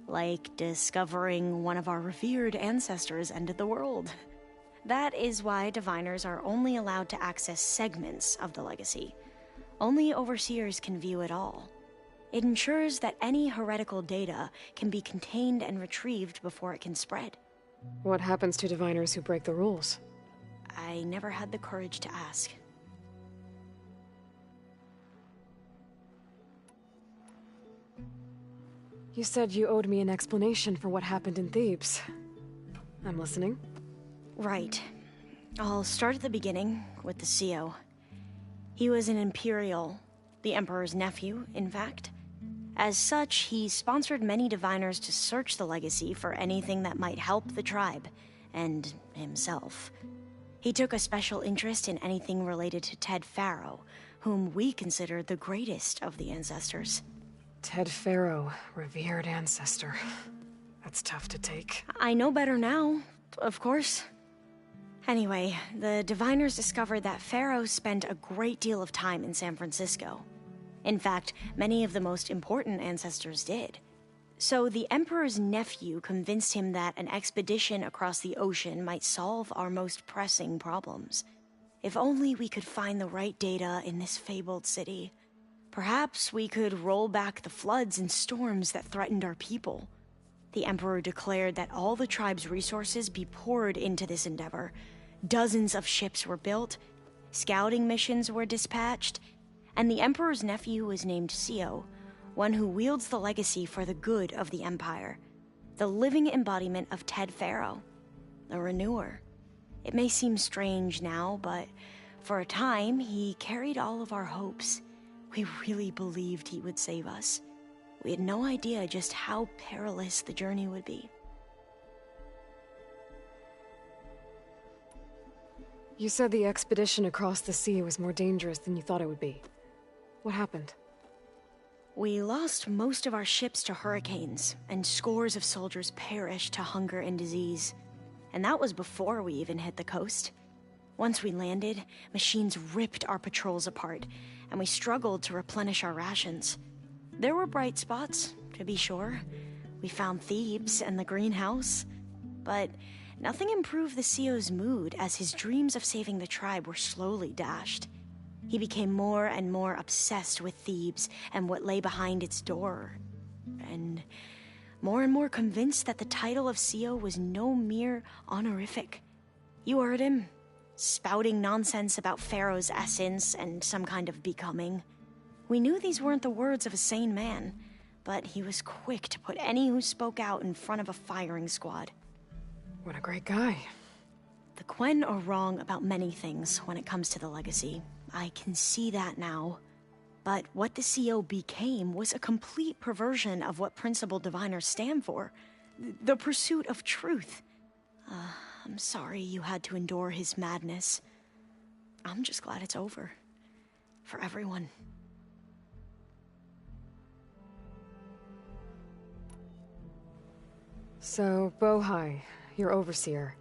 like discovering one of our revered ancestors ended the world. That is why diviners are only allowed to access segments of the legacy. Only overseers can view it all. It ensures that any heretical data can be contained and retrieved before it can spread. What happens to diviners who break the rules? I never had the courage to ask. You said you owed me an explanation for what happened in Thebes. I'm listening. Right. I'll start at the beginning, with the CO. He was an Imperial, the Emperor's nephew, in fact. As such, he sponsored many diviners to search the legacy for anything that might help the tribe, and himself. He took a special interest in anything related to Ted Faro, whom we consider the greatest of the ancestors. Ted Faro, revered ancestor. That's tough to take. I know better now, of course. Anyway, the diviners discovered that Pharaoh spent a great deal of time in San Francisco. In fact, many of the most important ancestors did. So the Emperor's nephew convinced him that an expedition across the ocean might solve our most pressing problems. If only we could find the right data in this fabled city. Perhaps we could roll back the floods and storms that threatened our people. The Emperor declared that all the tribe's resources be poured into this endeavor. Dozens of ships were built, scouting missions were dispatched, and the Emperor's nephew was named Sio, one who wields the legacy for the good of the Empire, the living embodiment of Ted Pharaoh, the Renewer. It may seem strange now, but for a time, he carried all of our hopes. We really believed he would save us. We had no idea just how perilous the journey would be. You said the expedition across the sea was more dangerous than you thought it would be. What happened? We lost most of our ships to hurricanes, and scores of soldiers perished to hunger and disease. And that was before we even hit the coast. Once we landed, machines ripped our patrols apart, and we struggled to replenish our rations. There were bright spots, to be sure. We found Thebes and the greenhouse, but nothing improved the CEO's mood as his dreams of saving the tribe were slowly dashed. He became more and more obsessed with Thebes and what lay behind its door, and more convinced that the title of CEO was no mere honorific. You heard him, spouting nonsense about Pharaoh's essence and some kind of becoming. We knew these weren't the words of a sane man, but he was quick to put any who spoke out in front of a firing squad. What a great guy. The Quen are wrong about many things when it comes to the legacy. I can see that now. But what the CEO became was a complete perversion of what principled diviners stand for. The pursuit of truth. I'm sorry you had to endure his madness. I'm just glad it's over. For everyone. So, Bohai, your overseer.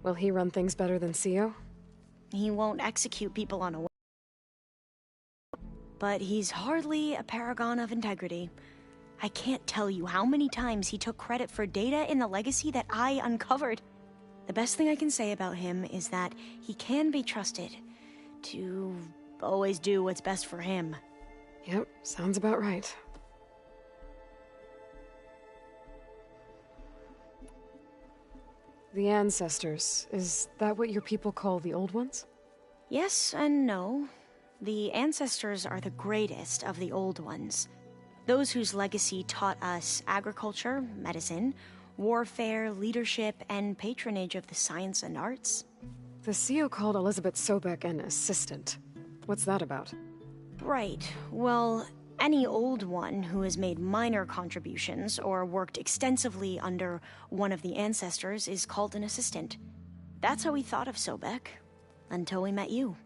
Will he run things better than CEO? He won't execute people on a whim. But he's hardly a paragon of integrity. I can't tell you how many times he took credit for data in the legacy that I uncovered. The best thing I can say about him is that he can be trusted to always do what's best for him. Yep, sounds about right. The ancestors, is that what your people call the old ones? Yes and no. The ancestors are the greatest of the old ones. Those whose legacy taught us agriculture, medicine, warfare, leadership, and patronage of the science and arts. The CEO called Elizabeth Sobek an assistant. What's that about? Right. Well, any old one who has made minor contributions or worked extensively under one of the ancestors is called an assistant. That's how we thought of Sobek, until we met you.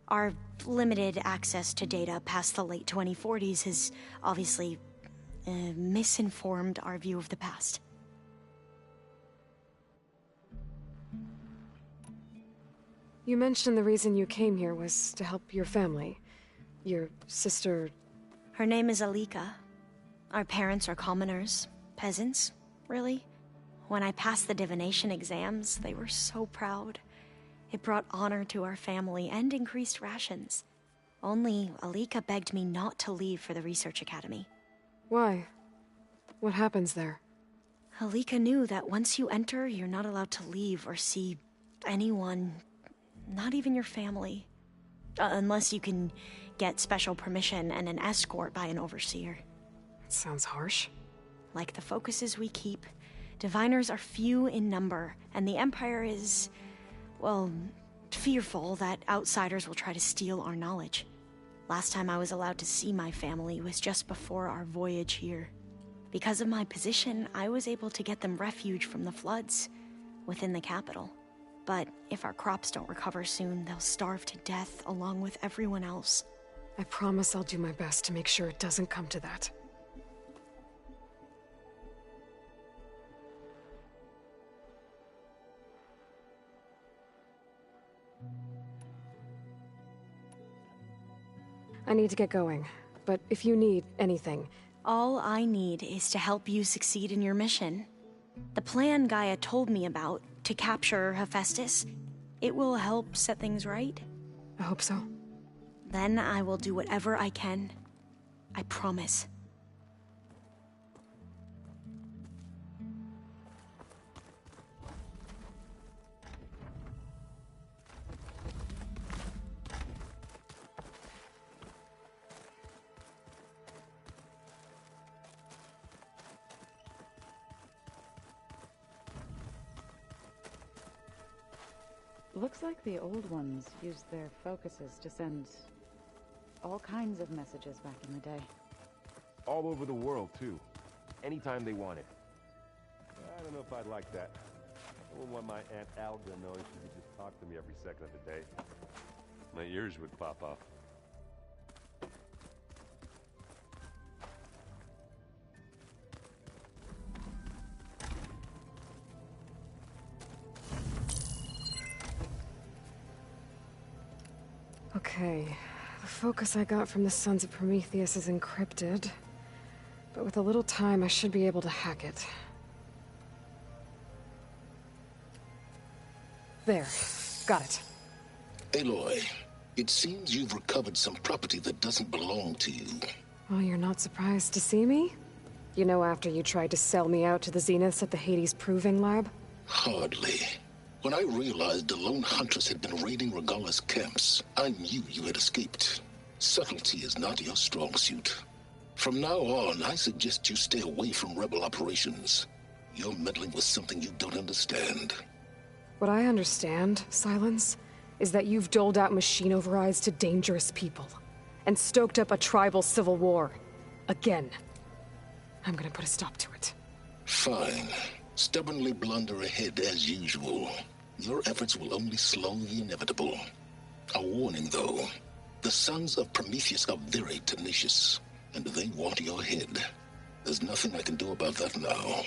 Our limited access to data past the late 2040s has obviously misinformed our view of the past. You mentioned the reason you came here was to help your family. Your sister... Her name is Alika. Our parents are commoners. Peasants, really. When I passed the divination exams, they were so proud. It brought honor to our family and increased rations. Only Alika begged me not to leave for the research academy. Why? What happens there? Alika knew that once you enter, you're not allowed to leave or see anyone, not even your family. Unless you can get special permission and an escort by an overseer. That sounds harsh. Like the focuses we keep, diviners are few in number, and the Empire is, well, fearful that outsiders will try to steal our knowledge. Last time I was allowed to see my family was just before our voyage here. Because of my position, I was able to get them refuge from the floods within the capital. But if our crops don't recover soon, they'll starve to death along with everyone else. I promise I'll do my best to make sure it doesn't come to that. I need to get going, but if you need anything... All I need is to help you succeed in your mission. The plan Gaia told me about, to capture Hephaestus, it will help set things right. I hope so. Then I will do whatever I can. I promise. Looks like the old ones used their focuses to send all kinds of messages back in the day. All over the world, too. Anytime they wanted. I don't know if I'd like that. I wouldn't want my Aunt Alga knowing she could just talk to me every second of the day. My ears would pop off. Okay, the focus I got from the Sons of Prometheus is encrypted, but with a little time I should be able to hack it. There, got it. Aloy, it seems you've recovered some property that doesn't belong to you. Well, you're not surprised to see me? You know, after you tried to sell me out to the Zeniths at the Hades Proving Lab? Hardly. When I realized the lone huntress had been raiding Regalla's camps, I knew you had escaped. Subtlety is not your strong suit. From now on, I suggest you stay away from rebel operations. You're meddling with something you don't understand. What I understand, Silence, is that you've doled out machine overrides to dangerous people, and stoked up a tribal civil war. Again. I'm gonna put a stop to it. Fine. Stubbornly blunder ahead as usual. Your efforts will only slow the inevitable. A warning, though. The Sons of Prometheus are very tenacious, and they want your head. There's nothing I can do about that now.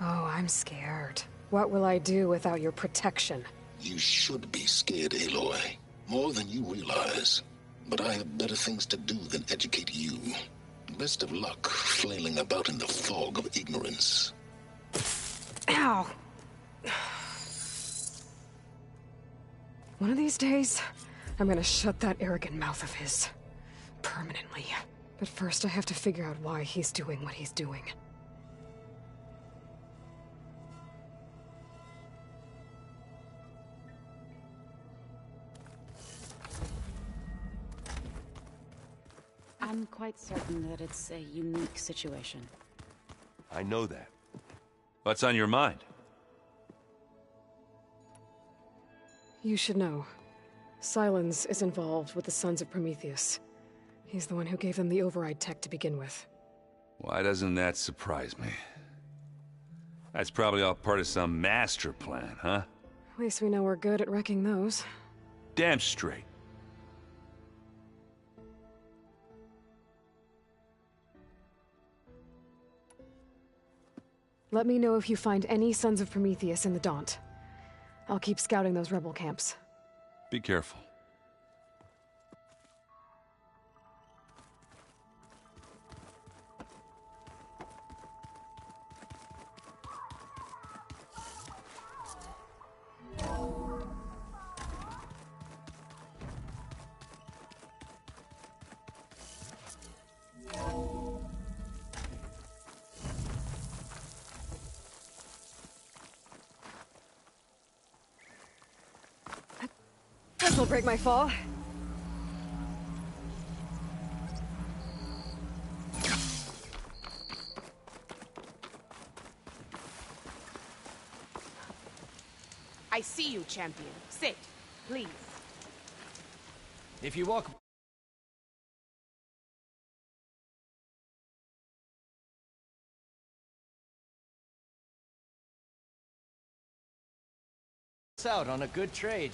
Oh, I'm scared. What will I do without your protection? You should be scared, Aloy. More than you realize. But I have better things to do than educate you. Best of luck flailing about in the fog of ignorance. Ow! One of these days, I'm gonna shut that arrogant mouth of his. Permanently. But first I have to figure out why he's doing what he's doing. I'm quite certain that it's a unique situation. I know that. What's on your mind? You should know. Silence is involved with the Sons of Prometheus. He's the one who gave them the override tech to begin with. Why doesn't that surprise me? That's probably all part of some master plan, huh? At least we know we're good at wrecking those. Damn straight. Let me know if you find any Sons of Prometheus in the Daunt. I'll keep scouting those rebel camps. Be careful. This'll break my fall. I see you, champion. Sit, please. If you walk out on a good trade.